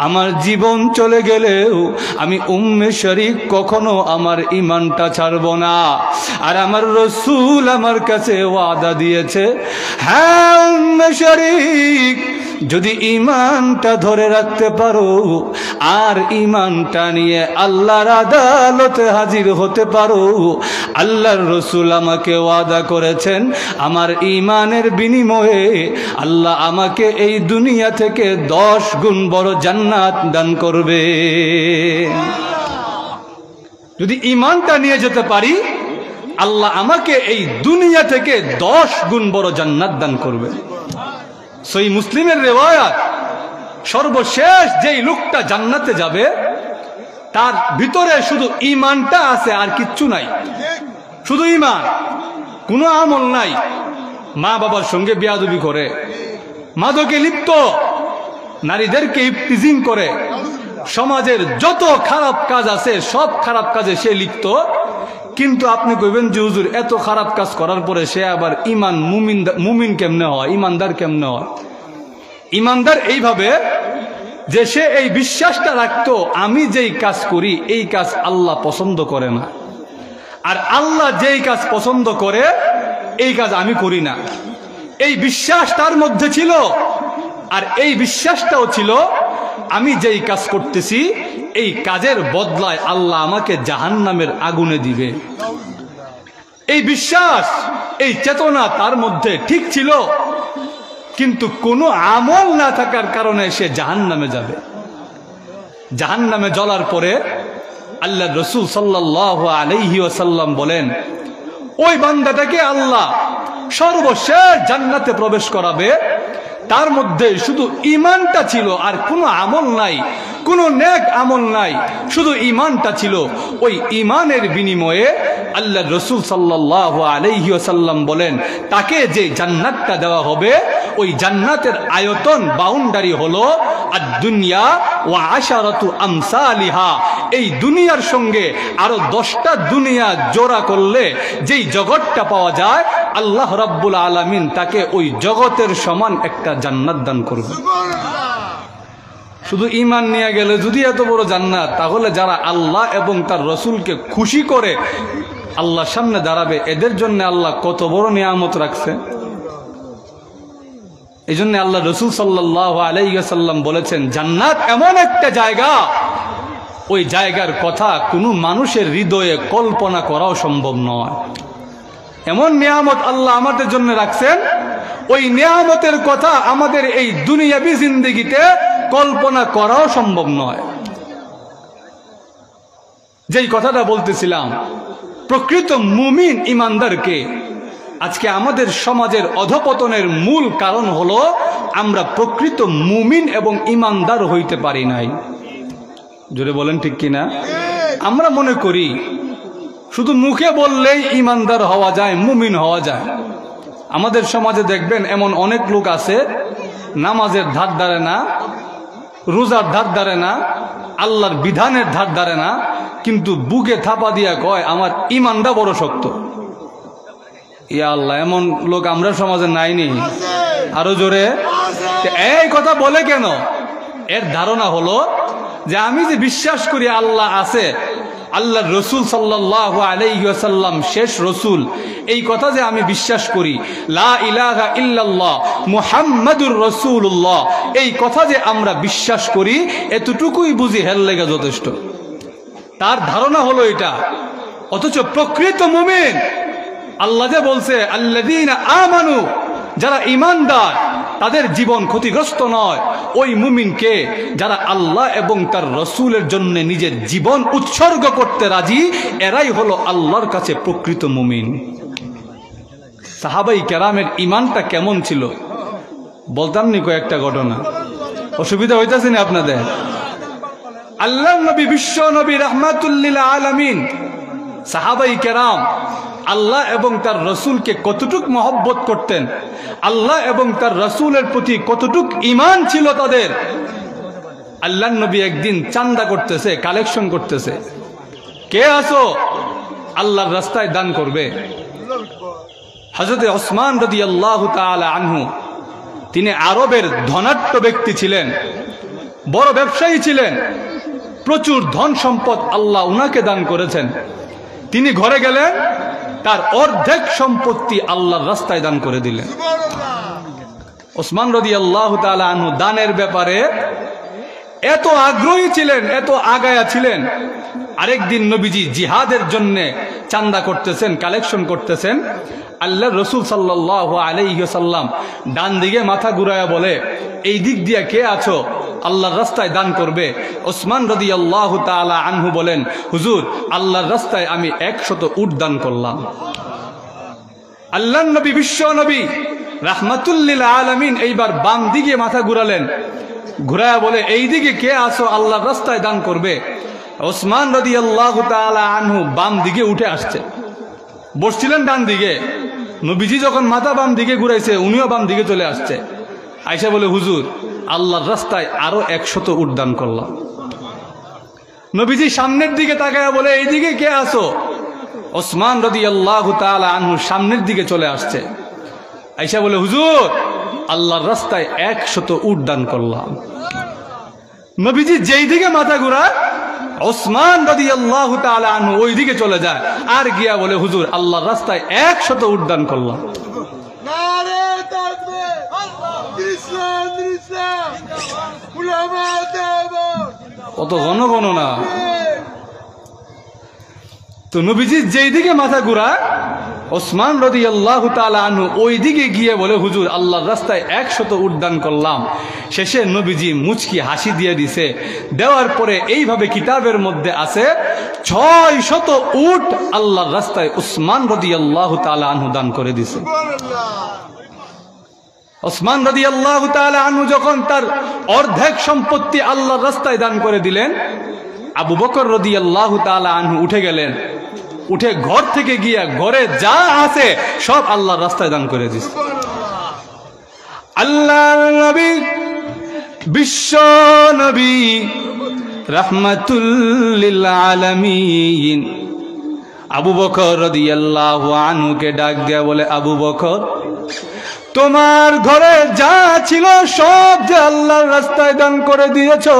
আমার জীবন চলে গেলেও আমি উম্মে শরীক কখনো আমার ঈমানটা ছাড়ব না। আর আমার রাসূল আমার কাছে ওয়াদা দিয়েছে, হ্যাঁ উম্মে শরীক, যদি ঈমানটা ধরে রাখতে পারো আর ঈমানটা নিয়ে আল্লাহর আদালতে হাজির হতে পারো, আল্লাহর রাসূল আমাকে ওয়াদা করেছেন, আমার ঈমানের বিনিময়ে আল্লাহ আমাকে এই দুনিয়া থেকে 10 গুণ বড় জান্নাত দান করবে। যদি ঈমানটা নিয়ে যেতে পারি, আল্লাহ আমাকে এই দুনিয়া থেকে 10 গুণ বড় জান্নাত দান করবে। সহিহ মুসলিমের রিওয়ায়াত, সর্বশেষ যেই লোকটা জান্নাতে যাবে, তার ভিতরে শুধু ঈমানটা আছে, আর কিচ্ছু নাই, শুধু ঈমান, কোনো আমল নাই। মা বাবার সঙ্গে বেয়াদবি করে, মাদকে লিপ্ত, নারীদেরকে ইফতিজিং করে, সমাজের যত খারাপ কাজ আছে সব খারাপ কাজে সে লিপ্ত। কিন্তু আপনি কইবেন যে হুজুর, এত খারাপ কাজ করার পরে সে আবার ঈমান মুমিন কেমনে হয়, ঈমানদার কেমনে হয়? ঈমানদার এইভাবে যে সে এই বিশ্বাসটা রাখতো, আমি যেই কাজ করি এই কাজ আল্লাহ পছন্দ করে না, আর আল্লাহ যেই কাজ পছন্দ করে এই কাজ আমি করি না। এই বিশ্বাস তার মধ্যে ছিল, আর এই বিশ্বাসটাও ছিল, আমি যেই কাজ করতেছি এই কাজের বদলায় আল্লাহ আমাকে জাহান্নামের আগুনে দিবে। এই বিশ্বাস, এই চেতনা তার মধ্যে ঠিক ছিল, কিন্তু কোনো আমল না থাকার কারণে সে জাহান্নামে যাবে। জাহান্নামে জ্বলার পরে আল্লাহ রাসূল সাল্লাল্লাহু আলাইহি ওয়াসাল্লাম বলেন, ওই বান্দাটাকে আল্লাহ সর্বশেষ জান্নাতে প্রবেশ করাবে, তার মধ্যে শুধু ঈমানটা ছিল, আর কোনো আমল নাই, কোনো নেক আমল নাই, শুধু ঈমানটা ছিল। ওই ঈমানের বিনিময়ে আল্লাহ রাসূল সাল্লাল্লাহু আলাইহি ওয়াসাল্লাম বলেন, তাকে যে জান্নাতটা দেওয়া হবে, ওই জান্নাতের আয়তন, বাউন্ডারি হলো আদ-দুনিয়া ওয়া আশারাতু আমসালিহা। এই দুনিয়ার সঙ্গে আরো 10টা দুনিয়া জোড়া করলে যেই জগৎটা পাওয়া যায়, আল্লাহ রাব্বুল আলামিন তাকে ওই জগতের সমান একটা জান্নাত দান করবে। শুধু ঈমান নিয়ে গেলে যদি এত বড় জান্নাত, তাহলে যারা আল্লাহ এবং তার রাসূলকে খুশি করে আল্লাহর সামনে দাঁড়াবে, এদের জন্য আল্লাহ কত বড় নিয়ামত রাখছে। এই জন্য আল্লাহ রসুল সাল্লাল্লাহু আলাইহি ওয়াসাল্লাম বলেছেন, জান্নাত এমন একটা জায়গা, ওই জায়গার কথা কোনো মানুষের হৃদয়ে কল্পনা করাও সম্ভব নয়। এমন নিয়ামত আল্লাহ আমাদের জন্য রাখছেন, ওই নিয়ামতের কথা আমাদের এই দুনিয়াবি জিন্দেগিতে কল্পনা করাও সম্ভব নয়। যেই কথাটা বলতেছিলাম, প্রকৃত মুমিন ইমানদারকে আজকে আমাদের সমাজের অধপতনের মূল কারণ হলো আমরা প্রকৃত মুমিন এবং ইমানদার হইতে পারি নাই। জোরে বলেন ঠিক কিনা? আমরা মনে করি শুধু মুখে বললেই ইমানদার হওয়া যায়, মুমিন হওয়া যায়। আমাদের সমাজে দেখবেন এমন অনেক লোক আছে, নামাজের ধার ধারে না, রোজার ধার ধারে না, আল্লাহর বিধানের ধার ধারে না, কিন্তু বুকে থাপা দিয়া কয় আমার ইমানটা বড় শক্ত। ইয়া আল্লাহ, এমন লোক আমরা সমাজে নাইনি? আরো জোরে। এই কথা বলে কেন? এর ধারণা হলো যে আমি যে বিশ্বাস করি আল্লাহ আছে, আল্লাহর রসুল সাল্লাল্লাহু আলাইহি ওয়াসাল্লাম শেষ রসুল, এই কথা যে আমি বিশ্বাস করি, লা ইলাহা ইল্লাল্লাহ মুহাম্মাদুর রাসূলুল্লাহ, এই কথা যে আমরা বিশ্বাস করি, এতটুকুই বুঝি হেল লেগে যথেষ্ট। তার ধারণা হলো এটা। অথচ প্রকৃত মুমিন, আল্লাহ যে বলছে আল্লাযীনা আমানু, যারা ঈমানদার তাদের জীবন ক্ষতিগ্রস্ত নয়। ওই মুমিনকে যারা আল্লাহ এবং তার রসুলের জন্য নিজের জীবন উৎসর্গ করতে রাজি, এরাই হলো আল্লাহর কাছে প্রকৃত মুমিন। সাহাবাই কেরামের ঈমানটা কেমন ছিল বলতাম নি কয়েকটা ঘটনা। অসুবিধা হইতাছে না আপনাদের? আল্লাহ নবী, বিশ্ব নবী, রাহমাতুল লিল আলামিন, সাহাবাই কেরাম আল্লাহ এবং তার রসুলকে কতটুক মহব্বত করতেন, আল্লাহ এবং তার রসুলের প্রতি কতটুক ঈমান ছিল তাদের। আল্লাহ নবী একদিন চান্দা করতেছে, কালেকশন করতেছে। কে আসো আল্লাহর রাস্তায় দান করবে? হযরতে ওসমান রাদিয়াল্লাহু তাআলা আনহু, তিনি আরবের ধনাঢ্য ব্যক্তি ছিলেন, বড় ব্যবসায়ী ছিলেন, প্রচুর ধন সম্পদ আল্লাহ উনাকে দান করেছেন। তিনি ঘরে গেলেন, তার অর্ধেক সম্পত্তি আল্লাহর রাস্তায় দান করে দিলেন। ওসমান রাদিয়াল্লাহু তাআলা আনহু দানের ব্যাপারে এত আগ্রহী ছিলেন, এত আগায়া ছিলেন। আরেকদিন নবীজি জিহাদের জন্য চান্দা করতেছেন, কালেকশন করতেছেন। আল্লাহ রসুল সাল্লাল্লাহু আলাইহি ওয়াসাল্লাম ডান দিকে মাথা ঘুরায়া বলে, এই দিক দিয়ে কে আছো আল্লাহর রাস্তায় দান করবে? ওসমান রাদিয়াল্লাহু তাআলা আনহু বলেন, হুজুর, আল্লাহর রাস্তায় আমি 100 উট দান করলাম। আল্লাহর নবী, বিশ্ব নবী, রাহমাতুল লিল আলামিন এইবার বাম দিকে মাথা ঘুরালেন, ঘুরায়া বলে, এই দিকে কে আছো আল্লাহর রাস্তায় দান করবে? ওসমান রাদিয়াল্লাহু তাআলা আনহু বাম দিকে উঠে আসছে, বসছিলেন ডান দিকে। নবীজি যখন মাথা বাম দিকে ঘুরাইছে, উনিও বাম দিকে চলে আসছে। আয়েশা বলে, হুজুর, আল্লাহর রাস্তায় আরো 100 উট দান করলাম। নবীজি সামনের দিকে তাকায়া বলে, এই দিকে কে আছো? ওসমান রাদিয়াল্লাহু তাআলা আনহু সামনের দিকে চলে আসছে। আয়েশা বলে, হুজুর, আল্লাহর রাস্তায় 100 উট দান করলাম। নবীজি যেই দিকে মাথা ঘুরায়, ওসমান রাদিয়াল্লাহু তাআলা আনহু ওই দিকে চলে যায়, আর গিয়া বলে, হুজুর, আল্লাহর রাস্তায় 100 উট দান করলাম। নারে তাকবীর, ইসলাম ইসলাম, উলামা দাওয়াত, কত ঘন ঘন না। তো নবীজি যেই দিকে মাথা ঘুরায়, ওসমান রাদিয়াল্লাহু তাআলা আনহু ওই দিকে গিয়ে বলে, হুজুর, আল্লাহর রাস্তায় 100 উট দান করলাম। শেষে নবীজি মুচকি হাসি দিয়ে দিছে। দেওয়ার পরে এইভাবে কিতাবের মধ্যে আছে, 600 উট আল্লাহর রাস্তায় ওসমান রাদিয়াল্লাহু তাআলা আনহু দান করে দিছে। ওসমান রাদিয়াল্লাহু তাআলা আনহু যখন তার অর্ধেক সম্পত্তি আল্লাহর রাস্তায় দান করে দিলেন, আবু বকর রাদিয়াল্লাহু তাআলা আনহু উঠে গেলেন। উঠে ঘর থেকে গিয়া ঘরে যা আছে সব আল্লাহর রাস্তায় দান করে দিছে। আল্লাহর নবী, বিশ্ব নবী, রাহমাতুল লিল আলামিন, আবু বকর রাদিয়াল্লাহু আনহুকে ডাক দিয়া বলে, আবু বকর, তোমার ঘরে যা ছিল সব যে আল্লাহর রাস্তায় দান করে দিয়েছো,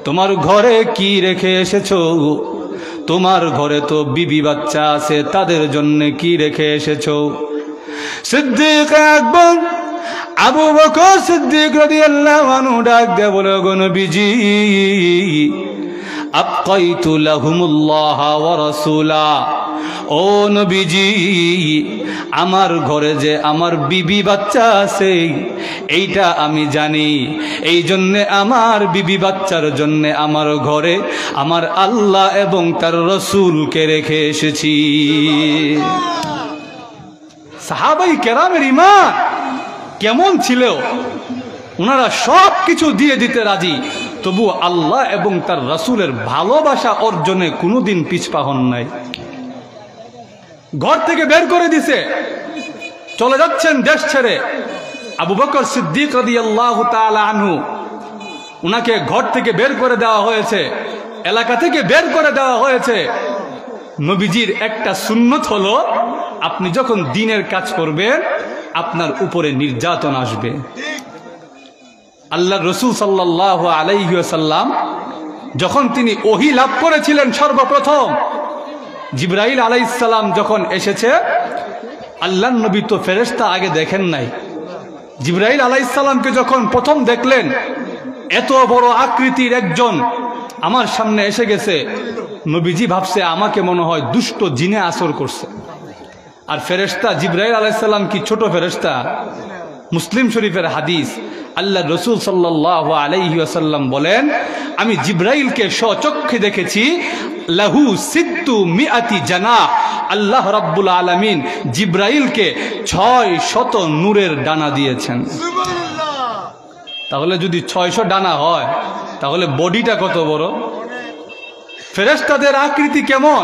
তোমার ঘরে কি রেখে এসেছো? তোমার ঘরে তো বিবি বাচ্চা আছে, তাদের জন্য কি রেখে এসেছো? সিদ্দিক আকবর আবু বকর সিদ্দিক রাদিয়াল্লাহু আনহু ডাক দিয়ে বলে, গো নবীজি, আবকাইতু লাহুমুল্লাহ ওয়া রাসূলা, ও নবীজি, আমার ঘরে যে আমার বিবি বাচ্চা আছে এইটা আমি জানি, এই জন্যে আমার বিবি বাচ্চার জন্য আমার ঘরে আমার আল্লাহ এবং তার রসুলকে রেখে এসেছি। সাহাবাই কেরামের ঈমান কেমন ছিল! ওনারা সব কিছু দিয়ে দিতে রাজি, তবু আল্লাহ এবং তার রাসূলের ভালোবাসা অর্জনে কোনোদিন পিছপা হন নাই। ঘর থেকে বের করে দিছে, চলে যাচ্ছেন দেশ ছেড়ে। আবু বকর সিদ্দিক রাদিয়াল্লাহু তাআলা আনহু, উনাকে ঘর থেকে বের করে দেওয়া হয়েছে, এলাকা থেকে বের করে দেওয়া হয়েছে। নবীজির একটা সুন্নত হলো, আপনি যখন দ্বীনের কাজ করবেন আপনার উপরে নির্যাতন আসবে। আল্লাহর রাসূল সাল্লাল্লাহু আলাইহি ওয়াসাল্লাম যখন তিনি ওহী লাভ করেছিলেন, সর্বপ্রথম জিবরাইল আলাইহিস সালাম যখন এসেছে, আল্লাহর নবী তো ফেরেশতা আগে দেখেন নাই। জিবরাইল আলাইহিস সালামকে যখন প্রথম দেখলেন, এত বড় আকৃতির একজন আমার সামনে এসে গেছে, নবীজি ভাবছে আমাকে মনে হয় দুষ্ট জিনে আসর করছে। আর ফেরেশতা জিবরাইল আলাইহিস সালাম কি ছোট ফেরেশতা? মুসলিম শরীফের হাদিস, আল্লাহ রসুল সাল্লাল্লাহু আলাইহি ওয়াসাল্লাম বলেন, আমি জিবরাইলকে স্বচক্ষে দেখেছি, লাহু সিত্তু মিআতি জানাহ, আল্লাহ রাব্বুল আলামিন জিবরাইলকে 600 নূরের ডানা দিয়েছেন। তাহলে যদি 600 ডানা হয়, তাহলে বডিটা কত বড়! ফেরেশতাদের আকৃতি কেমন!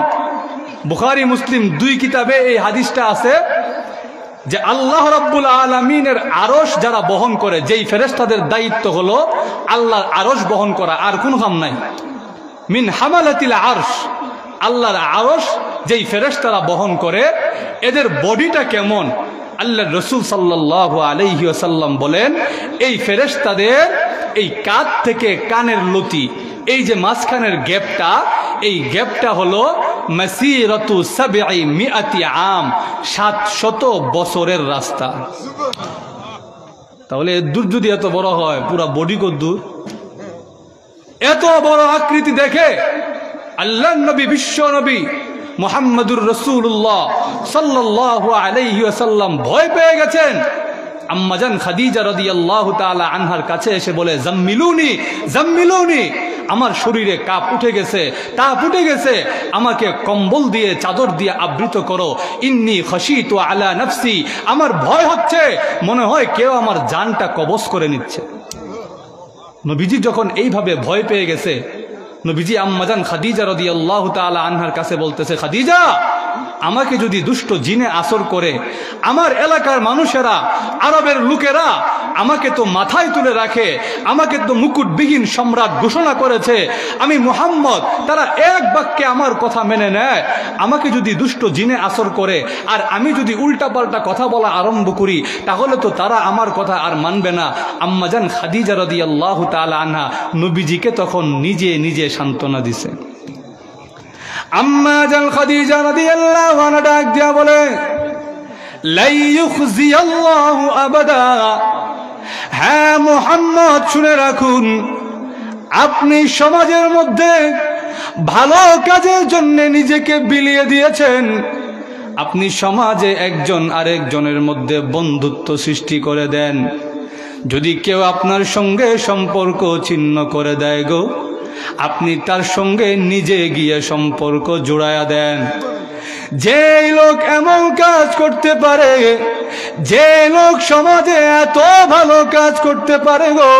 বুখারী মুসলিম 2 কিতাবে এই হাদিসটা আছে যে আল্লাহ রাব্বুল আলামিনের আরশ যারা বহন করে, যেই ফেরেশতাদের দায়িত্ব হলো আল্লাহর আরশ বহন করা, আর কোনো কাম নাই। মিন হামালাতিল আরশ, আল্লাহর আরশ যেই ফেরেশতারা বহন করে, এদের বডিটা কেমন! আল্লাহর রাসূল সাল্লাল্লাহু আলাইহি ওয়াসাল্লাম বলেন, এই ফেরেশতাদের এই কাঁধ থেকে কানের লতি, এই যে মাঝখানের গ্যাপটা, এই গ্যাপটা হলো মাসিরাতু 700 আম, 700 বছরের রাস্তা। তাহলে দূর যদি এত বড় হয়, পুরা বডি কত দূর! এত বড় আকৃতি দেখে আল্লাহর নবী, বিশ্ব নবী মুহাম্মদুর রাসূলুল্লাহ সাল্লাল্লাহু আলাইহি ওয়াসাল্লাম ভয় পেয়ে গেছেন। আম্মাজান খাদিজা রাদিয়াল্লাহু তাআলা আনহার কাছে এসে বলে, জাম্মিলুনি জাম্মিলুনি, আমার শরীরে কাঁপ উঠে গেছে, তাপ উঠে গেছে, আমাকে কম্বল দিয়ে চাদর দিয়ে আবৃত করো। ইন্নী খাশিতু আলা নাফসি, আমার ভয় হচ্ছে, মনে হয় কেউ আমার জানটা কবজ করে নিচ্ছে। নবীজি যখন এইভাবে ভয় পেয়ে গেছে, নবীজি আম্মাজান খাদিজা রাদিয়াল্লাহু তাআলা আনহার কাছে বলতেছে, খাদিজা, আমাকে যদি দুষ্ট জিনে আসর করে, আমার এলাকার মানুষেরা, আরবের লোকেরা আমাকে তো মাথায় তুলে রাখে, আমাকে তো মুকুটবিহীন সম্রাট ঘোষণা করেছে, আমি মুহাম্মদ, তারা এক বাক্যে আমার কথা মেনে নেয়। আমাকে যদি দুষ্ট জিনে আসর করে আর আমি যদি উল্টাপাল্টা কথা বলা আরম্ভ করি, তাহলে তো তারা আমার কথা আর মানবে না। আম্মাজান খাদিজা রাদিয়াল্লাহু তাআলা আনহা নবীজিকে তখন নিজে নিজে সান্ত্বনা দিছে। আম্মাজান খাদিজা রাদিয়াল্লাহু আনহা ডাক দিয়া বলে, লা ইউখজিয়াল্লাহু আবাদা, হ্যাঁ মুহাম্মদ, শুনে রাখুন, আপনি সমাজের মধ্যে ভালো কাজের জন্য নিজেকে বিলিয়ে দিয়েছেন, আপনি সমাজে একজন আরেকজনের মধ্যে বন্ধুত্ব সৃষ্টি করে দেন। যদি কেউ আপনার সঙ্গে সম্পর্ক ছিন্ন করে দেয় গো, আপনি তার সঙ্গে নিজে গিয়ে সম্পর্ক জোড়ায়া দেন। যে লোক এমন কাজ করতে পারে, যে লোক সমাজে এত ভালো কাজ করতে পারে গো,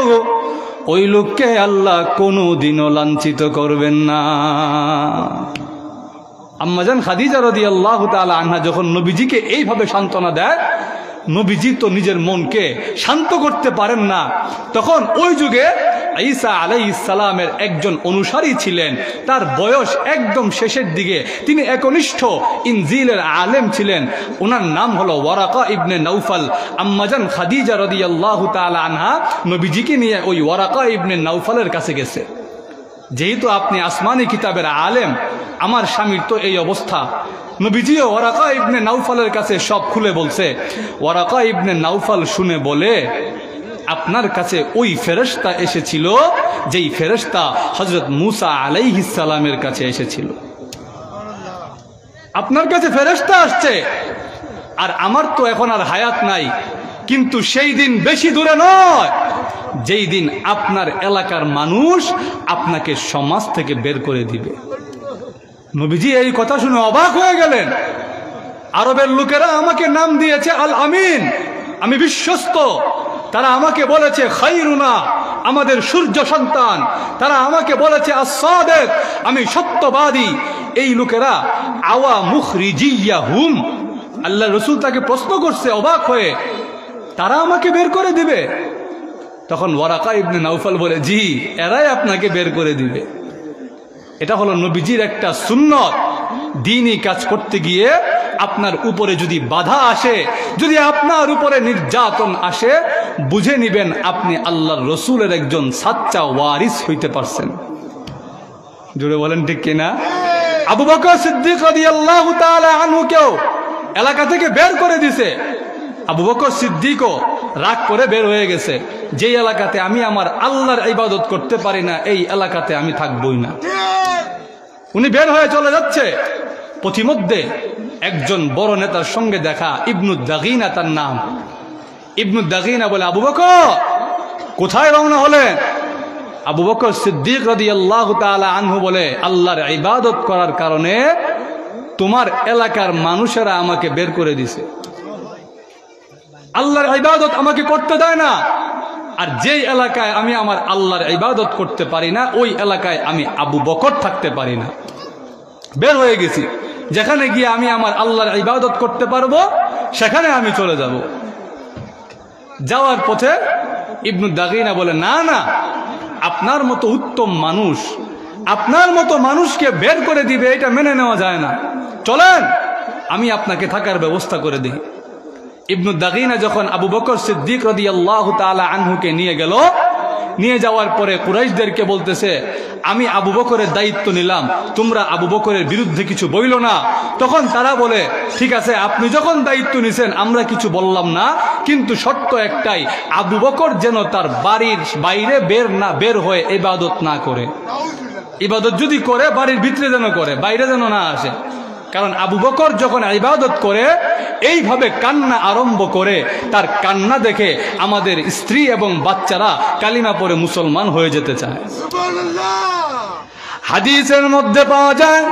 ওই লোককে আল্লাহ কোনোদিনও লাঞ্ছিত করবেন না। আম্মাজান খাদিজা রাদিয়াল্লাহু তাআলা আনহা যখন নবীজিকে এইভাবে সান্ত্বনা দেয়, নবীজি তো নিজের মনকে শান্ত করতে পারেন না। তখন ওই যুগে ঈসা আলাইহিস সালামের একজন অনুসারী ছিলেন, তার বয়স একদম শেষের দিকে, তিনি একনিষ্ঠ ইনজিলের আলেম ছিলেন, ওনার নাম হলো ওয়ারাকা ইবনে নাউফাল। আম্মাজান খাদিজা রাদিয়াল্লাহু তাআলা আনহা নবীজিকে নিয়ে ওই ওয়ারাকা ইবনে নাউফালের কাছে গেছে। যেহেতু আপনি আসমানি কিতাবের আলেম, আমার স্বামীর তো এই অবস্থা। নবীজিও ওয়ারাকা ইবনে নাউফালের কাছে সব খুলে বলছে। ওয়ারাকা ইবনে নাউফাল শুনে বলে, আপনার কাছে ওই ফেরেশতা এসেছিল যেই ফেরেশতা হযরত মুসা আলাইহিস সালামের কাছে এসেছিল। আপনার কাছে ফেরেশতা আসছে, আর আমার তো এখন আর হায়াত নাই, কিন্তু সেই দিন বেশি দূরে নয় যেই দিন আপনার এলাকার মানুষ আপনাকে সমাজ থেকে বের করে দিবে। নবীজি এই কথা শুনে অবাক হয়ে গেলেন। আরবের লোকেরা আমাকে নাম দিয়েছে আল আমিন, আমি বিশ্বস্ত। তারা আমাকে বলেছে খাইরুনা, আমাদের সূর্য সন্তান। তারা আমাকে বলেছে as-সাদিক, আমি সত্যবাদী। এই লোকেরা আওয়া মুখরিজিয়াহুম, আল্লাহ রসুল তাকে প্রশ্ন করছে অবাক হয়ে, তারা আমাকে বের করে দিবে? তখন ওয়ারাকা ইবনে নাউফাল বলে, জি, এরাই আপনাকে বের করে দিবে। এটা হলো নবীজির একটা সুন্নত। দ্বীনি কাজ করতে গিয়ে আপনার উপরে যদি বাধা আসে, যদি আপনার উপরে নির্যাতন আসে, বুঝে নিবেন আপনি আল্লাহর রসুলের একজন সাচ্চা ওয়ারিস হইতে পারছেন। জোরে বলেন ঠিক কিনা? আবু বকর সিদ্দিক রাদিয়াল্লাহু তাআলা আনহুকেও এলাকা থেকে বের করে দিছে। আবু বকর সিদ্দিকও রাগ করে বের হয়ে গেছে, যেই এলাকাতে আমি আমার আল্লাহর ইবাদত করতে পারি না, এই এলাকাতে আমি থাকবই না। উনি বের হয়ে চলে যাচ্ছে। পথিমধ্যে একজন বড় নেতার সঙ্গে দেখা, ইবনু দাগিনা তার নাম। ইবনু দাগিনা বলে, আবু বকর কোথায় রওনা হলেন? আবু বকর সিদ্দিক রাদিয়াল্লাহু তাআলা আনহু বলে, আল্লাহর ইবাদত করার কারণে তোমার এলাকার মানুষেরা আমাকে বের করে দিছে। আল্লাহর ইবাদত আমাকে করতে দেয় না, আর যেই এলাকায় আমি আমার আল্লাহর ইবাদত করতে পারি না, ওই এলাকায় আমি আবু বকর থাকতে পারি না। বের হয়ে গেছি, যেখানে গিয়ে আমি আমার আল্লাহর ইবাদত করতে পারবো সেখানে আমি চলে যাব। যাওয়ার পথে ইবনু দাগিনা বলে, না না, আপনার মতো উত্তম মানুষ, আপনার মতো মানুষকে বের করে দিবে, এটা মেনে নেওয়া যায় না। চলেন, আমি আপনাকে থাকার ব্যবস্থা করে দিই। ইবনু দাগিনা যখন আবু বকর সিদ্দিক রাদিয়াল্লাহু তাআলা আনহুকে নিয়ে গেল, নিয়ে যাওয়ার পরে কুরাইশদেরকে বলতেছে, আমি আবু বকরের দায়িত্ব নিলাম, তোমরা আবু বকরের বিরুদ্ধে কিছু বইলো না। তখন তারা বলে, ঠিক আছে, আপনি যখন দায়িত্ব নিছেন আমরা কিছু বললাম না, কিন্তু শর্ত একটাই, আবু বকর যেন তার বাড়ির বাইরে বের হয়ে ইবাদত না করে। ইবাদত যদি করে বাড়ির ভিতরে যেন করে, বাইরে যেন না আসে। কারণ আবু বকর যখন ইবাদত করে এইভাবে কান্না আরম্ভ করে, তার কান্না দেখে আমাদের স্ত্রী এবং বাচ্চারা কালিমা পড়ে মুসলমান হয়ে যেতে চায়। হাদিসের মধ্যে পাওয়া যায়,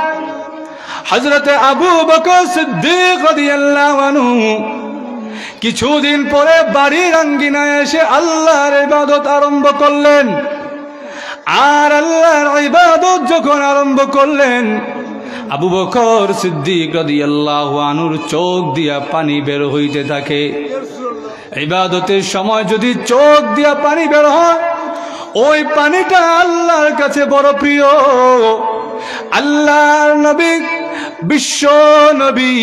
হযরতে আবু বকর সিদ্দিক রাদিয়াল্লাহু আনহু কিছুদিন পরে বাড়ির আঙ্গিনায় এসে আল্লাহর ইবাদত আরম্ভ করলেন। আর আল্লাহর ইবাদত যখন আরম্ভ করলেন, আবু বকর সিদ্দিক রাদিয়াল্লাহু আনহুর চোখ দিয়া পানি বের হইতে থাকে। ইবাদতের সময় যদি চোখ দিয়া পানি বের হয়, ওই পানিটা আল্লাহর কাছে বড় প্রিয়। আল্লাহর নবী, বিশ্ব নবী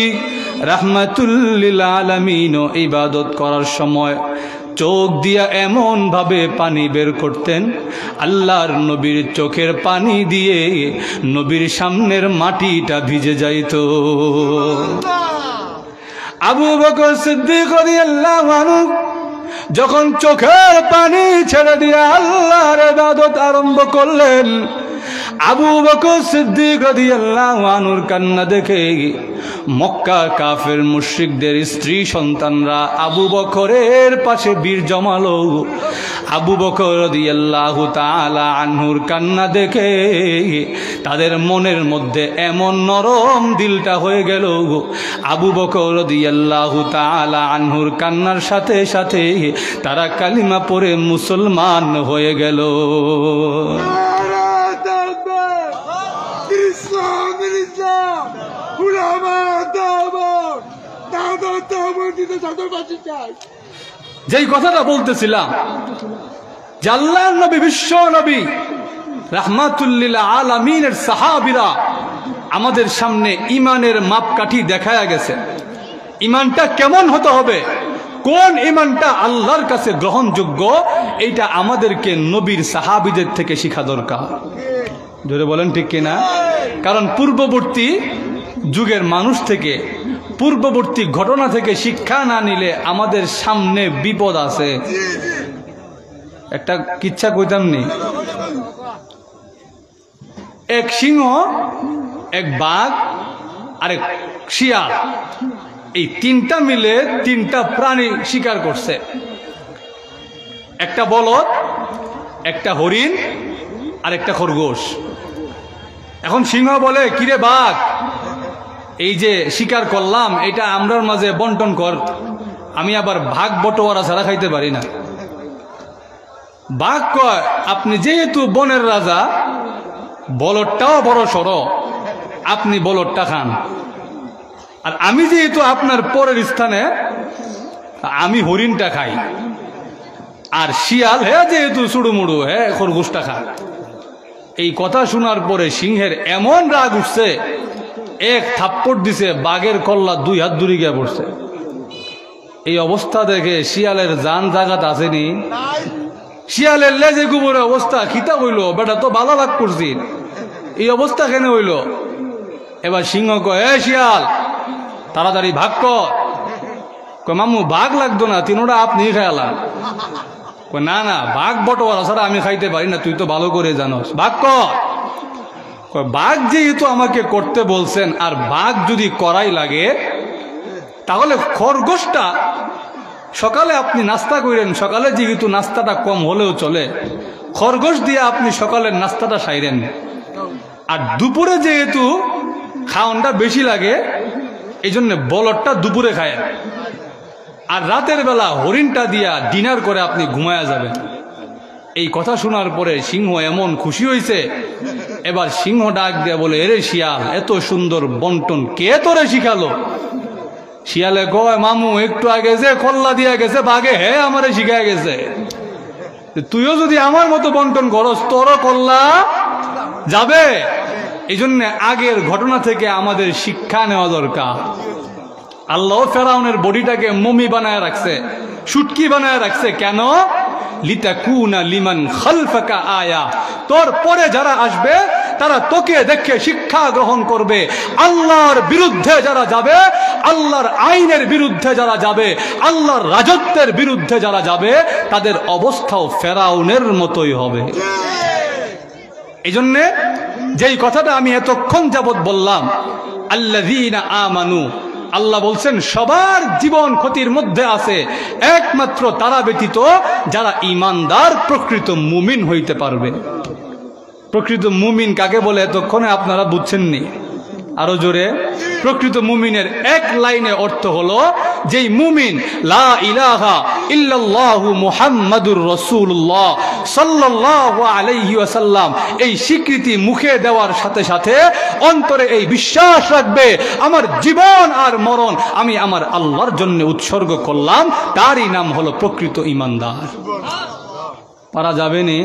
রাহমাতুল লিল আলামিন ইবাদত করার সময় চোখ দিয়া এমন ভাবে পানি বের করতেন, আল্লাহর নবীর চোখের পানি দিয়ে নবীর সামনের মাটিটা ভিজে যাইত। আবু বকর সিদ্দিক রাদিয়াল্লাহু আনহু যখন চোখের পানি ছেড়ে দিয়ে আল্লাহর ইবাদত আরম্ভ করলেন, আবু বকর সিদ্দিক রাদিয়াল্লাহু আনহুর কান্না দেখে মক্কা কাফের মুশরিকদের স্ত্রী সন্তানরা আবু বকরের পাশে বীর জমালো। আবু বকর রাদিয়াল্লাহু তাআলা আনহুর কান্না দেখে তাদের মনের মধ্যে এমন নরম দিলটা হয়ে গেল, আবু বকর রাদিয়াল্লাহু তাআলা আনহুর কান্নার সাথে সাথে তারা কালিমা পড়ে মুসলমান হয়ে গেল। যেই কথাটা বলতেছিলাম, যে আল্লাহর নবী, বিশ্ব নবী রাহমাতুল লিল আলামিনের সাহাবীরা আমাদের সামনে ইমানের মাপকাঠি দেখায়া গেছে। ইমানটা কেমন হতে হবে, কোন ইমানটা আল্লাহর কাছে গ্রহণযোগ্য, এইটা আমাদেরকে নবীর সাহাবীদের থেকে শিখা দরকার। জোরে বলেন ঠিক কিনা? কারণ পূর্ববর্তী যুগের মানুষ থেকে, পূর্ববর্তী ঘটনা থেকে শিক্ষা না নিলে আমাদের সামনে বিপদ আছে। একটা কিচ্ছা কইতাম নি। এক সিংহ, এক বাঘ আর এক শিয়াল, এই তিনটা মিলে তিনটা প্রাণী শিকার করছে। একটা বলদ, একটা হরিণ আর একটা খরগোশ। এখন সিংহ বলে, কিরে বাঘ, এই যে শিকার করলাম এটা আমরার মাঝে বন্টন কর, আমি আবার ভাগ বটোয়ারা ছাড়া খাইতে পারি না। বাঘ কয়, আপনি যেহেতু বনের রাজা, বলদটাও বড় সড়, আপনি বলদটা খান, আর আমি যেহেতু আপনার পরের স্থানে, আমি হরিণটা খাই, আর শিয়াল যেহেতু চুড়ুমুড়ু খরগোশটা খায়। এই কথা শোনার পরে সিংহের এমন রাগ উঠছে, এক থাপ্পড় দিছে, বাঘের কল্লা 2 হাত দূরে গিয়ে পড়ছে। এই অবস্থা দেখে শিয়ালের জান জাগাত আসেনি। শিয়ালের লেজে গোবরে অবস্থা, খিতা হইল, বেটা তো ভালো লাগ করছি, এই অবস্থা কেন হইল? এবার সিংহ কয়, শিয়াল তাড়াতাড়ি ভাগ কর। মামু ভাগ লাগতো না, তিনোটা আপনি খেয়ালাম। না না, ভাগ বটোয়ারা ছাড়া আমি খাইতে পারি না, তুই তো ভালো করে জানোস, ভাগ কর। বাঘ যেহেতু আমাকে করতে বলছেন, আর বাঘ যদি করাই লাগে, তাহলে খরগোশটা সকালে আপনি নাস্তা করেন, সকালে যেহেতু নাস্তাটা কম হলেও চলে, খরগোশ দিয়ে আপনি সকালের নাস্তাটা সাইরেন। আর দুপুরে যেহেতু খাওয়ানটা বেশি লাগে, এই জন্য বলদটা দুপুরে খায়, আর রাতের বেলা হরিণটা দিয়া ডিনার করে আপনি ঘুমায়া যাবেন। এই কথা শোনার পরে সিংহ এমন খুশি হয়েছে, এবার সিংহ ডাক দিয়ে বলে, এরে শিয়াল, এত সুন্দর বন্টন কে তোরে শিখালো? শিয়ালে কয়, মামু একটু আগে যে কল্লা দিয়া গেছে বাঘে, আমারে শিখায় গেছে, তুইও যদি আমার মতো বন্টন করস তোরও কল্লা যাবে। এই জন্য আগের ঘটনা থেকে আমাদের শিক্ষা নেওয়া দরকার। আল্লাহ ফেরাউনের বডিটাকে মমি বানায় রাখছে, শুটকি বানায় রাখছে, কেন? লিতাকুনা লিমান খালফাকা আয়া, তোর পরে যারা আসবে তারা তোকে দেখে শিক্ষা গ্রহণ করবে। আল্লাহর বিরুদ্ধে যারা যাবে, আল্লাহর আইনের বিরুদ্ধে যারা যাবে, আল্লাহর রাজত্বের বিরুদ্ধে যারা যাবে, তাদের অবস্থাও ফেরাউনের মতোই হবে। এই জন্যে যেই কথাটা আমি এতক্ষণ যাবৎ বললাম, আল্লাযীনা আমানু, আল্লাহ বলছেন সবার জীবন ক্ষতির মধ্যে আছে, একমাত্র তারা ব্যতীত যারা ঈমানদার প্রকৃত মুমিন হইতে পারবে। প্রকৃত মুমিন কাকে বলে এতক্ষণে আপনারা বুঝছেননি? আরো জোরে। প্রকৃত মুমিনের এক লাইনে অর্থ হলো, যেই মুমিন লা ইলাহা ইল্লাল্লাহু মুহাম্মাদুর রাসূলুল্লাহ সাল্লাল্লাহু আলাইহি ওয়াসাল্লাম এই স্বীকৃতি মুখে দেওয়ার সাথে সাথে অন্তরে এই বিশ্বাস রাখবে, আমার জীবন আর মরণ আমি আমার আল্লাহর জন্য উৎসর্গ করলাম, তারই নাম হলো প্রকৃত ঈমানদার। পারা যাবে নি?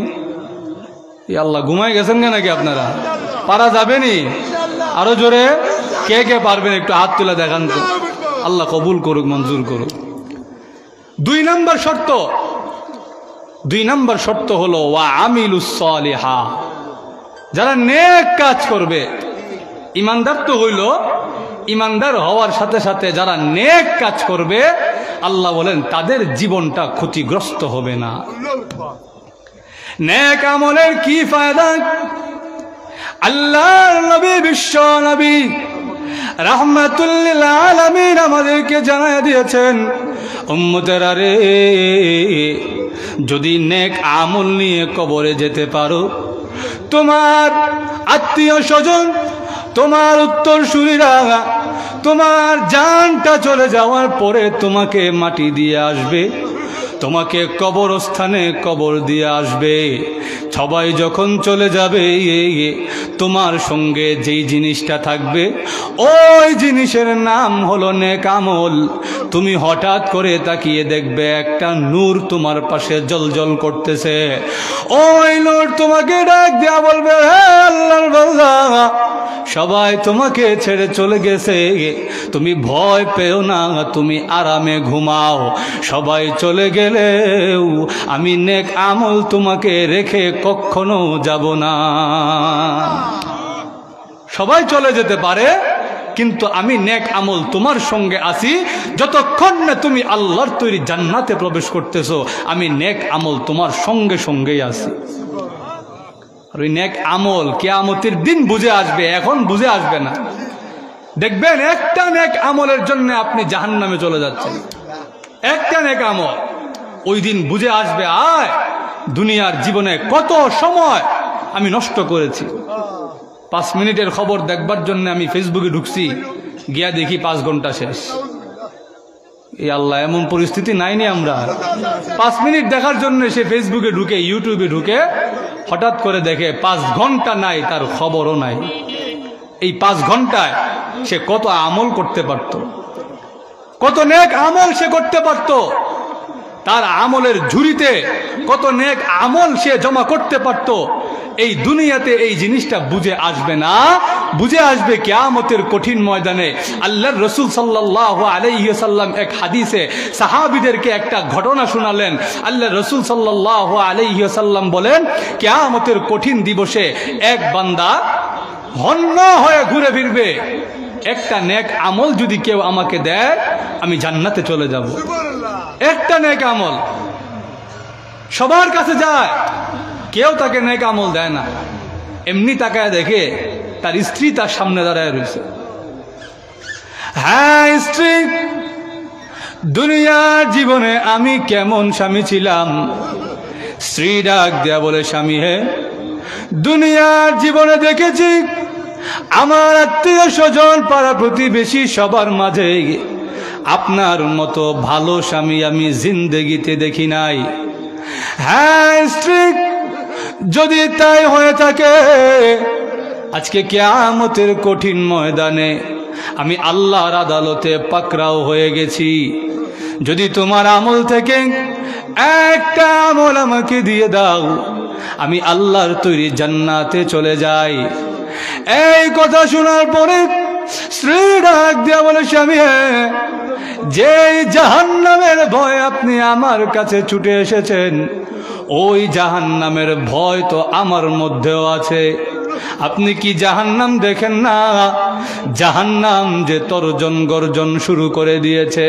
আল্লাহ ঘুমাই গেছেন কেন নাকি আপনারা? পারা যাবে নি? আরো জোরে। কে কে পারবেন একটু হাত তুলে দেখান তো, আল্লাহ কবুল করুক, মঞ্জুর করুক। 2 নম্বর শর্ত হলো ওয়া আমিলুস সালিহা, যারা নেক কাজ করবে। ইমানদার তো হইল, ইমানদার হওয়ার সাথে সাথে যারা নেক কাজ করবে, আল্লাহ বলেন তাদের জীবনটা ক্ষতিগ্রস্ত হবে না। নেক আমলের কি ফায়দা? আল্লাহর নবী, বিশ্ব নবী রাহমাতুল লিল আলামিন আমাদেরকে জানায় দিয়েছেন, উম্মতেরা রে, যদি নেক আমল নিয়ে কবরে যেতে পারো, তোমার আত্মীয় স্বজন, তোমার উত্তরসূরিরা তোমার জানটা চলে যাওয়ার পরে তোমাকে মাটি দিয়ে আসবে, তোমাকে কবরস্থানে কবর দিয়ে আসবে। সবাই যখন চলে যাবে, তোমার সঙ্গে যেই জিনিসটা থাকবে ওই জিনিসের নাম হলো নেক আমল। তুমি হঠাৎ করে তাকিয়ে দেখবে একটা নূর তোমার পাশে জ্বলজ্বল করতেছে। ওই নূর তোমাকে ডাক দেয়া বলবে, হে আল্লাহর বান্দা, সবাই তোমাকে ছেড়ে চলে গেছে, তুমি ভয় পেও না, তুমি আরামে ঘুমাও। সবাই চলে গেলেও আমি নেক আমল তোমাকে রেখে কখনো যাব না। সবাই চলে যেতে পারে, কিন্তু আমি নেক আমল তোমার সঙ্গে আছি। যতক্ষণ না তুমি আল্লাহর তৈরি জান্নাতে প্রবেশ করতেছো, আমি নেক আমল তোমার সঙ্গে সঙ্গেই আছি। আর ওই নেক আমল কিয়ামতের দিন বুঝে আসবে, এখন বুঝে আসবে না। দেখবেন একটা নেক আমলের জন্য আপনি জাহান্নামে চলে যাচ্ছেন, একটা নেক আমল। ওই দিন বুঝে আসবে, আয় দুনিয়ার জীবনে কত সময় আমি নষ্ট করেছি। 5 মিনিটের খবর দেখবার জন্য আমি ফেসবুকে ঢুকছি, গিয়া দেখি 5 ঘন্টা শেষ। এই আল্লাহ, এমন পরিস্থিতি নাইনি আমরা। 5 মিনিট দেখার জন্য সে ফেসবুকে ঢুকে, ইউটিউবে ঢুকে, হঠাৎ করে দেখে 5 ঘন্টা নাই, তার খবরও নাই। এই 5 ঘন্টায় সে কত আমল করতে পারত, কত নেক আমল সে করতে পারত। তার আমলের ঝুড়িতে কত নেক আমল সে জমা করতে পারত। এই দুনিয়াতে এই জিনিসটা বুঝে আসবে না, বুঝে আসবে কিয়ামতের কঠিন ময়দানে। আল্লাহর রাসূল সাল্লাল্লাহু আলাইহি ওয়াসাল্লাম এক হাদিসে সাহাবীদেরকে একটা ঘটনা শোনালেন। আল্লাহর রাসূল সাল্লাল্লাহু আলাইহি ওয়াসাল্লাম বলেন, কিয়ামতের কঠিন দিবসে এক বান্দা হন্য হয়ে ঘুরে ফিরবে। একটা নেক আমল যদি কেউ আমাকে দেয়, আমি জান্নাতে চলে যাব। একটা নেক আমল সবার কাছে যায়, কেউ তাকে নেক আমল দেয় না। এমনি তাকায় দেখে তার স্ত্রী তার সামনে দাঁড়ায় রয়েছে। হ্যাঁ স্ত্রী, দুনিয়ার জীবনে আমি কেমন স্বামী ছিলাম। স্ত্রী ডাক দেয়া বলে, স্বামী হে, দুনিয়ার জীবনে দেখেছি আমার আত্মীয় স্বজন, পাড়া প্রতিবেশী সবার মাঝে আপনার মতো ভালো স্বামী আমি জিন্দেগিতে দেখি নাই। হ্যাঁ স্ত্রী, যদি তাই হয়ে থাকে, আজকে কিয়ামতের কঠিন ময়দানে আমি আল্লাহর আদালতে পাকড়াও হয়ে গেছি। যদি তোমার আমল থেকে একটা আমল আমাকে দিয়ে দাও, আমি আল্লাহর তৈরি জান্নাতে চলে যাই। এই কথা শোনার পরে স্ত্রী ডাক দিয়া বলে, স্বামী যে জাহান্নামের ভয় আপনি আমার কাছে ছুটে এসেছেন, ওই জাহান্নামের ভয় তো আমার মধ্যেও আছে। আপনি কি জাহান্নাম দেখেন না? জাহান্নাম যে তর্জন গর্জন শুরু করে দিয়েছে।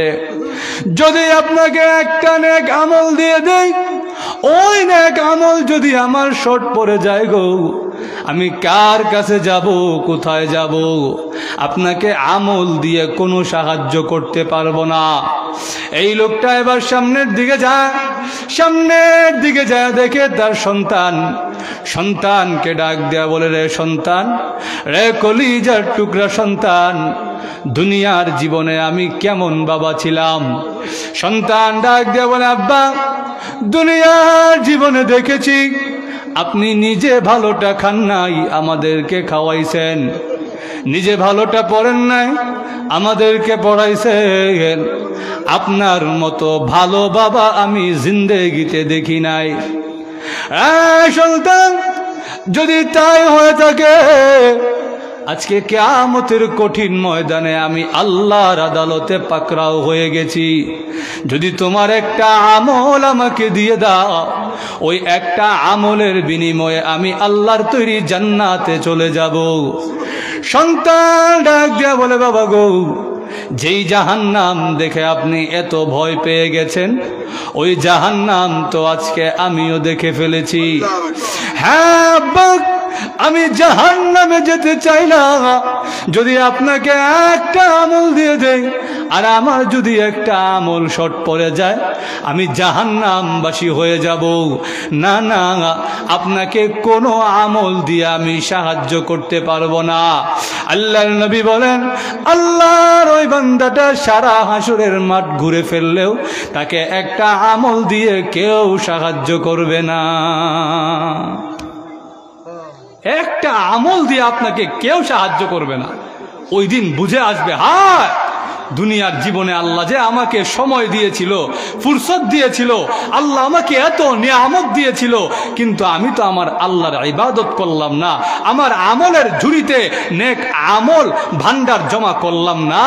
যদি আপনাকে একটা নেক আমল দিয়ে দেই, ওই নেক আমল যদি আমার শর্ট পড়ে যায় গো, আমি কার কাছে যাব, কোথায় যাব? আপনাকে আমল দিয়ে কোনো সাহায্য করতে পারবো না। এই লোকটা এবার সামনের দিকে যায়, সামনের দিকে যায় দেখে তার সন্তানকে ডাক দেয়া বলে, রে সন্তান, রে কলিজার টুকরা সন্তান, দুনিয়ার জীবনে আমি কেমন বাবা ছিলাম। সন্তান ডাক দেয়া বলে, আব্বা, দুনিয়ার জীবনে দেখেছি আপনি নিজে ভালোটা খান নাই, আমাদেরকে খাওয়াইছেন। নিজে ভালোটা পড়েন নাই, আমাদেরকে পড়াইছেন। আপনার মতো ভালো বাবা আমি জিন্দেগিতে দেখি নাই। সন্তান, যদি তাই হয়ে থাকে, আজকে কিয়ামতের কঠিন ময়দানে আমি আল্লাহর আদালতে পাকড়াও হয়ে গেছি। যদি তোমার একটা আমল আমাকে দিয়ে দাও, ওই একটা আমলের বিনিময়ে আমি আল্লাহর তৈরি জান্নাতে চলে যাব। সন্তান ডাক দিয়া বলে, বাবা গো, যেই জাহান্নাম দেখে আপনি এত ভয় পেয়ে গেছেন, ওই জাহান্নাম তো আজকে আমিও দেখে ফেলেছি। হ্যাঁ আব্বা, আমি জাহান্নামে যেতে চাই না। যদি আপনাকে একটা আমল দিয়ে দেই, আর আমার যদি একটা আমল শর্ট পড়ে যায়, আমি জাহান্নামবাসী হয়ে যাব। না না, আপনাকে কোনো আমল দিয়ে আমি সাহায্য করতে পারবো না। আল্লাহর নবী বলেন, আল্লাহর ওই বান্দাটা সারা হাসরের মাঠ ঘুরে ফেললেও তাকে একটা আমল দিয়ে কেউ সাহায্য করবে না। একটা আমল দিয়ে আপনাকে কেউ সাহায্য করবে না। ওই দিন বুঝে আসবে, হায় দুনিয়ার জীবনে আল্লাহ যে আমাকে সময় দিয়েছিল, ফুরসত দিয়েছিল, আল্লাহ আমাকে এত নিয়ামত দিয়েছিল, কিন্তু আমি তো আমার আল্লাহর ইবাদত করলাম না, আমার আমলের ঝুড়িতে নেক আমল ভান্ডার জমা করলাম না।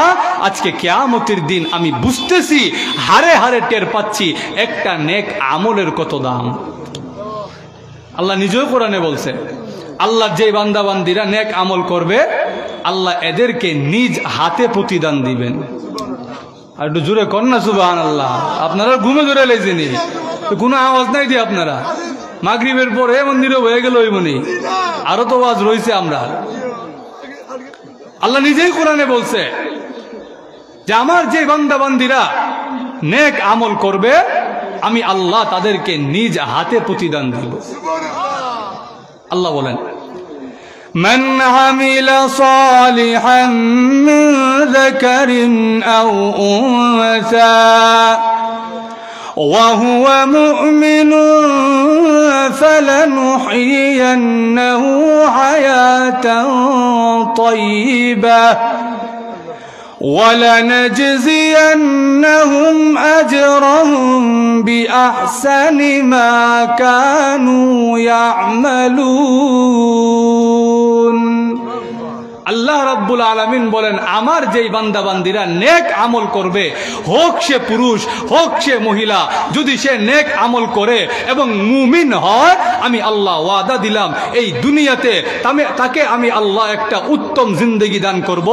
আজকে কিয়ামতের দিন আমি বুঝতেছি, হারে হারে টের পাচ্ছি একটা নেক আমলের কত দাম। আল্লাহ নিজেও কোরআনে বলছে, আল্লাহর যে বান্দা বান্দিরা নেক আমল করবে আল্লাহ এদেরকে নিজ হাতে প্রতিদান দিবেন। আর একটু জোরে কর না সুবহানাল্লাহ। আপনারা ঘুমে ধরে লেছেনি, কোনো আওয়াজ নাই দিয়ে আপনারা মাগরিবের পরে মন্দিরে হয়ে গেল ওই মনে আরো তো আওয়াজ রয়েছে। আমরা আল্লাহ নিজেই কোরআনে বলছে যে আমার যে বান্দা বান্দিরা নেক আমল করবে আমি আল্লাহ তাদেরকে নিজ হাতে প্রতিদান দিব। আল্লাহ বলেন, মান আমিলা সালিহান মিন যাকারিন আও উনসা ওয়া হুয়া মুমিনুন ফালানুহইয়ান্নাহু হায়াতান তাইয়্যিবাহ وَلَنَجْزِيَنَّهُمْ أَجْرَهُمْ بِأَحْسَنِ مَا كَانُوا يَعْمَلُونَ। আল্লাহ রাব্বুল আলামিন বলেন, আমার যেই বান্দা বান্দিরা নেক আমল করবে, হোক সে পুরুষ হোক সে মহিলা, যদি সে নেক আমল করে এবং মুমিন হয়, আমি আল্লাহ ওয়াদা দিলাম এই দুনিয়াতে তাকে আমি আল্লাহ একটা উত্তম জিন্দেগি দান করব।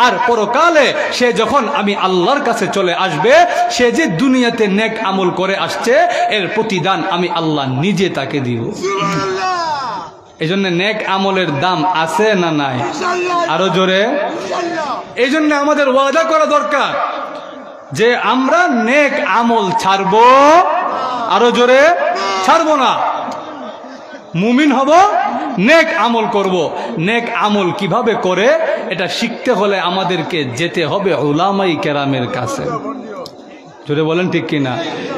আর পরকালে সে যখন আমি আল্লাহর কাছে চলে আসবে, সে যে দুনিয়াতে নেক আমল করে আসছে এর প্রতিদান আমি আল্লাহ নিজে তাকে দিব। এই জন্য নেক আমলের দাম আছে না নাই? আরো জোরে। এই জন্য আমাদের ওয়াদা করা দরকার যে আমরা নেক আমল ছাড়বো, আরো জোরে, ছাড়বো না। মুমিন হব, নেক আমল করব। নেক আমল কিভাবে করে এটা শিখতে হলে আমাদেরকে যেতে হবে উলামায়ে কেরামের কাছে। জোরে বলেন ঠিক কিনা?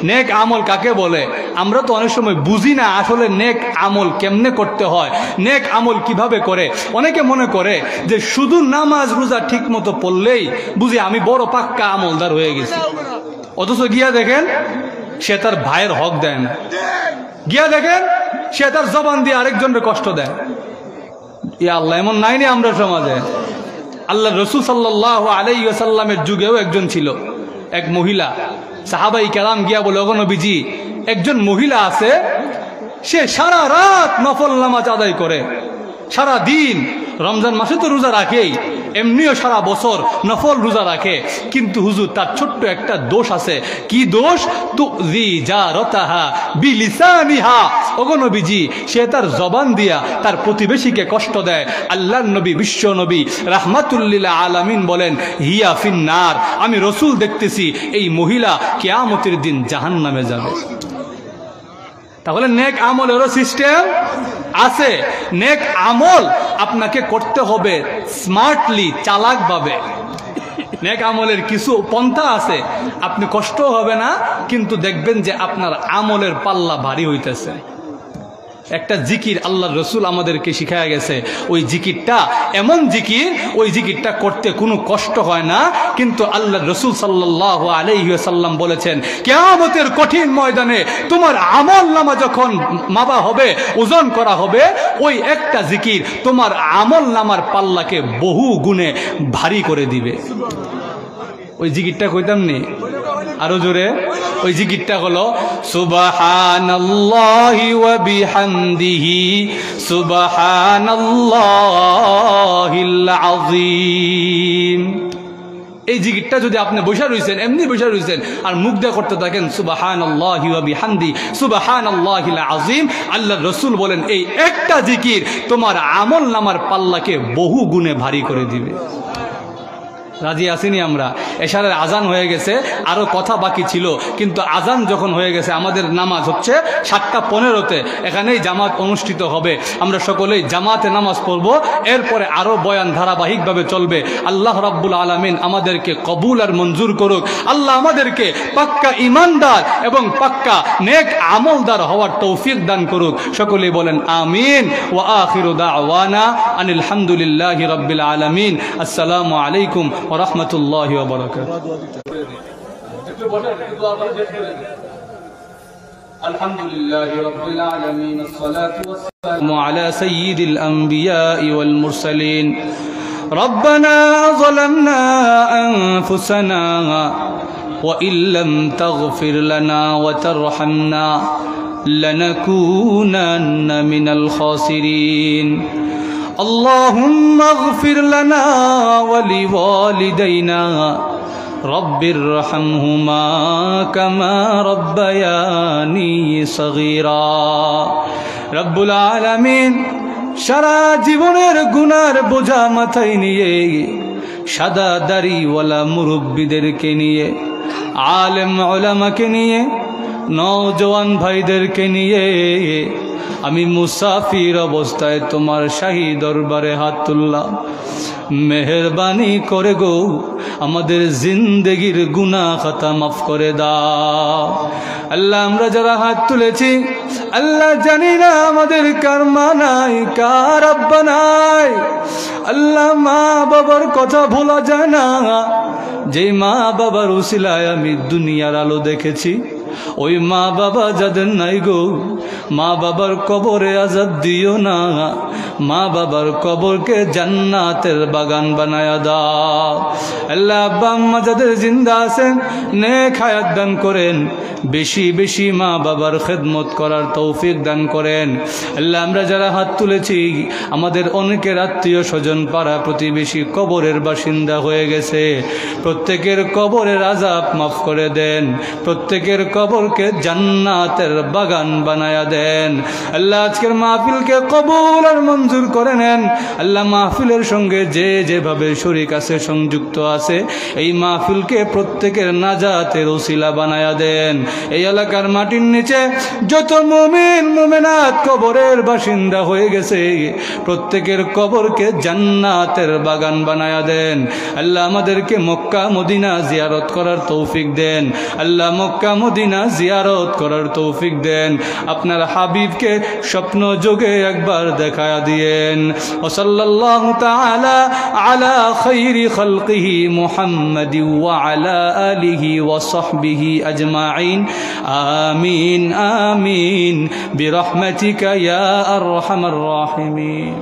নেক আমল কাকে বলে? আমরা তো অনেক সময় বুঝি না আসলে নেক আমল কেমনে করতে হয়, নেক আমল কিভাবে করে। অনেকে মনে করে যে শুধু নামাজ রোজা ঠিক মতো পড়লেই বুঝি আমি বড় পাক্কা আমলদার হয়ে গেছি। অথচ গিয়া দেখেন সে তার ভাইয়ের হক দেয় না, গিয়া দেখেন সে তার জবান দিয়ে আরেকজনের কষ্ট দেয়। ইয়া আল্লাহ, এমন নাইনি আমরা সমাজে? আল্লাহ রসুল সাল্লাল্লাহু আলাইহি ওয়াসাল্লামের যুগেও একজন ছিল, এক মহিলা। সাহাবাই কেরাম গিয়া বলে, ওগো নবীজি, একজন মহিলা আছে, সে সারা রাত নফল নামাজ আদায় করে, সারা দিন, রমজান মাসে তো রোজা রাখেই, এমনিও সারা বছর নফল রোজা রাখে, কিন্তু হুজুর তার ছোট্ট একটা দোষ আছে। কি দোষ? তুযি জারাতাহা বিলিসানিহা। ওগো নবীজি, সে তার জবান দিয়া তার প্রতিবেশীকে কষ্ট দেয়। আল্লাহর নবী, বিশ্ব নবী রাহমাতুল লিল আলামিন বলেন, হিয়া ফিন্নার। আমি রসুল দেখতেছি এই মহিলা কিয়ামতের দিন জাহান্নামে যাবে। তাহলে নেক আমলেরও সিস্টেম আছে। নেক আমল আপনাকে করতে হবে স্মার্টলি, চালাকভাবে। নেক আমলের কিছু পন্থা আছে, আপনি কষ্টও হবে না, কিন্তু দেখবেন যে আপনার আমলের পাল্লা ভারী হইতেছে। একটা জিকির আল্লাহর রসুল আমাদেরকে শিখায়া গেছে, ওই জিকিরটা এমন জিকির, ওই জিকিরটা করতে কোনো কষ্ট হয় না, কিন্তু আল্লাহর রসুল সাল্লাল্লাহু আলাইহি ওয়াসাল্লাম বলেছেন, কিয়ামতের কঠিন ময়দানে তোমার আমল নামা যখন মাপা হবে, ওজন করা হবে, ওই একটা জিকির তোমার আমল নামার পাল্লাকে বহু গুণে ভারী করে দিবে। ওই জিকিরটা কইতাম নি? আরো জোরে। ওই জিকিরটা হলো সুবহানাল্লাহি ওয়া বিহামদিহি সুবহানাল্লাহিল আযীম। এই জিকিরটা যদি আপনি বসে রইছেন, এমনি বসে রইছেন, আর মুখ দিয়ে করতে থাকেন সুবহানাল্লাহি ওয়া বিহামদি সুবহানাল্লাহিল আযীম, আল্লাহর রাসূল বলেন এই একটা জিকির তোমার আমল নামার পাল্লাকে বহু গুণে ভারী করে দিবে। রাজি আসিনি আমরা? এশারের আজান হয়ে গেছে, আরো কথা বাকি ছিল, কিন্তু আজান যখন হয়ে গেছে, আমাদের নামাজ হচ্ছে 7:15-তে, এখানেই জামাত অনুষ্ঠিত হবে। আমরা সকলেই জামাতে নামাজ পড়ব, এরপরে আরো বয়ান ধারাবাহিকভাবে চলবে। আল্লাহ রাব্বুল আলামিন আমাদেরকে কবুল আর মঞ্জুর করুক। আল্লাহ আমাদেরকে পাক্কা ইমানদার এবং পাক্কা নেক আমলদার হওয়ার তৌফিক দান করুক। সকলেই বলেন আমিন। ওয়া আখিরু দাওয়ানা আনিল হামদুলিল্লাহি রাব্বিল আলামিন। আসসালামু আলাইকুম ওয়া রাহমাতুল্লাহি ওয়া বারাকাতুহু। الحمد لله رب العالمين الصلاة والسلام على سيد الأنبياء والمرسلين ربنا ظلمنا أنفسنا وإن لم تغفر لنا وترحمنا لنكونن من الخاسرين اللهم اغفر لنا ولوالدينا رب ارحمهما كما ربياني صغيرا رب العالمين সারা জীবনের গুনার বোঝা মাথায় নিয়ে সাদা দাড়িওয়ালা মুরব্বীদেরকে নিয়ে আলেম উলামাকে নিয়ে নওজওয়ান ভাইদেরকে নিয়ে আমি মুসাফির অবস্থায় তোমার শাহী দরবারে হাত তুললাম। মেহেরবানি করে গো আমাদের জিন্দেগির গুনাহ খাতা মাফ করে দাও। আল্লাহ আমরা যারা হাত তুলেছি আল্লাহ জানি না আমাদের কার মা নাই কার আব্বা নাই। আল্লাহ মা বাবার কথা ভোলা যায় না। যে মা বাবার উসিলায় আমি দুনিয়ার আলো দেখেছি ওই মা বাবা যাদের নাই গো মা বাবার কবরে আযাব দিও না। মা বাবার কবরকে জান্নাতের বাগান বানায়া দাও। আল্লাহ আব্বা আম্মা যাদের জিন্দা আছেন নেক হায়াত দান করেন। বেশি বেশি মা বাবার খেদমত করার তৌফিক দান করেন। আল্লাহ আমরা যারা হাত তুলেছি আমাদের অনেকের আত্মীয় স্বজন পাড়া প্রতিবেশী কবরের বাসিন্দা হয়ে গেছে। প্রত্যেকের কবরের আযাব মাফ করে দেন। প্রত্যেকের কবরকে জান্নাতের বাগান বানায়া দেন। আল্লাহ আজকের মাহফিলকে কবুল আর মঞ্জুর করে নেন। আল্লাহ মাহফিলের সঙ্গে যে যেভাবে শরীক আছে সংযুক্ত আছে এই মাহফিলকে প্রত্যেকের নাজাতের ওসিলা বানায়া দেন। এই এলাকার মাটির নিচে যত মুমিন মুমিনাত কবরের বাসিন্দা হয়ে গেছে প্রত্যেকের কবরকে জান্নাতের বাগান বানায়া দেন। আল্লাহ আমাদেরকে মক্কা মদিনা জিয়ারত করার তৌফিক দেন। আল্লাহ মক্কা মদিনা জিয়ারত করার তৌফিক দেন। আপনার হাবিবকে স্বপ্ন যোগে একবার দেখায়া দিয়েন। ওয়া সাল্লাল্লাহু তাআলা আলা খায়রি খালকিহি মুহাম্মাদিন ওয়া আলা আলিহি ওয়া সাহবিহি আজমাইন আমিন আমিন বিরহমাতিকা ইয়া আরহামার রাহিমিন।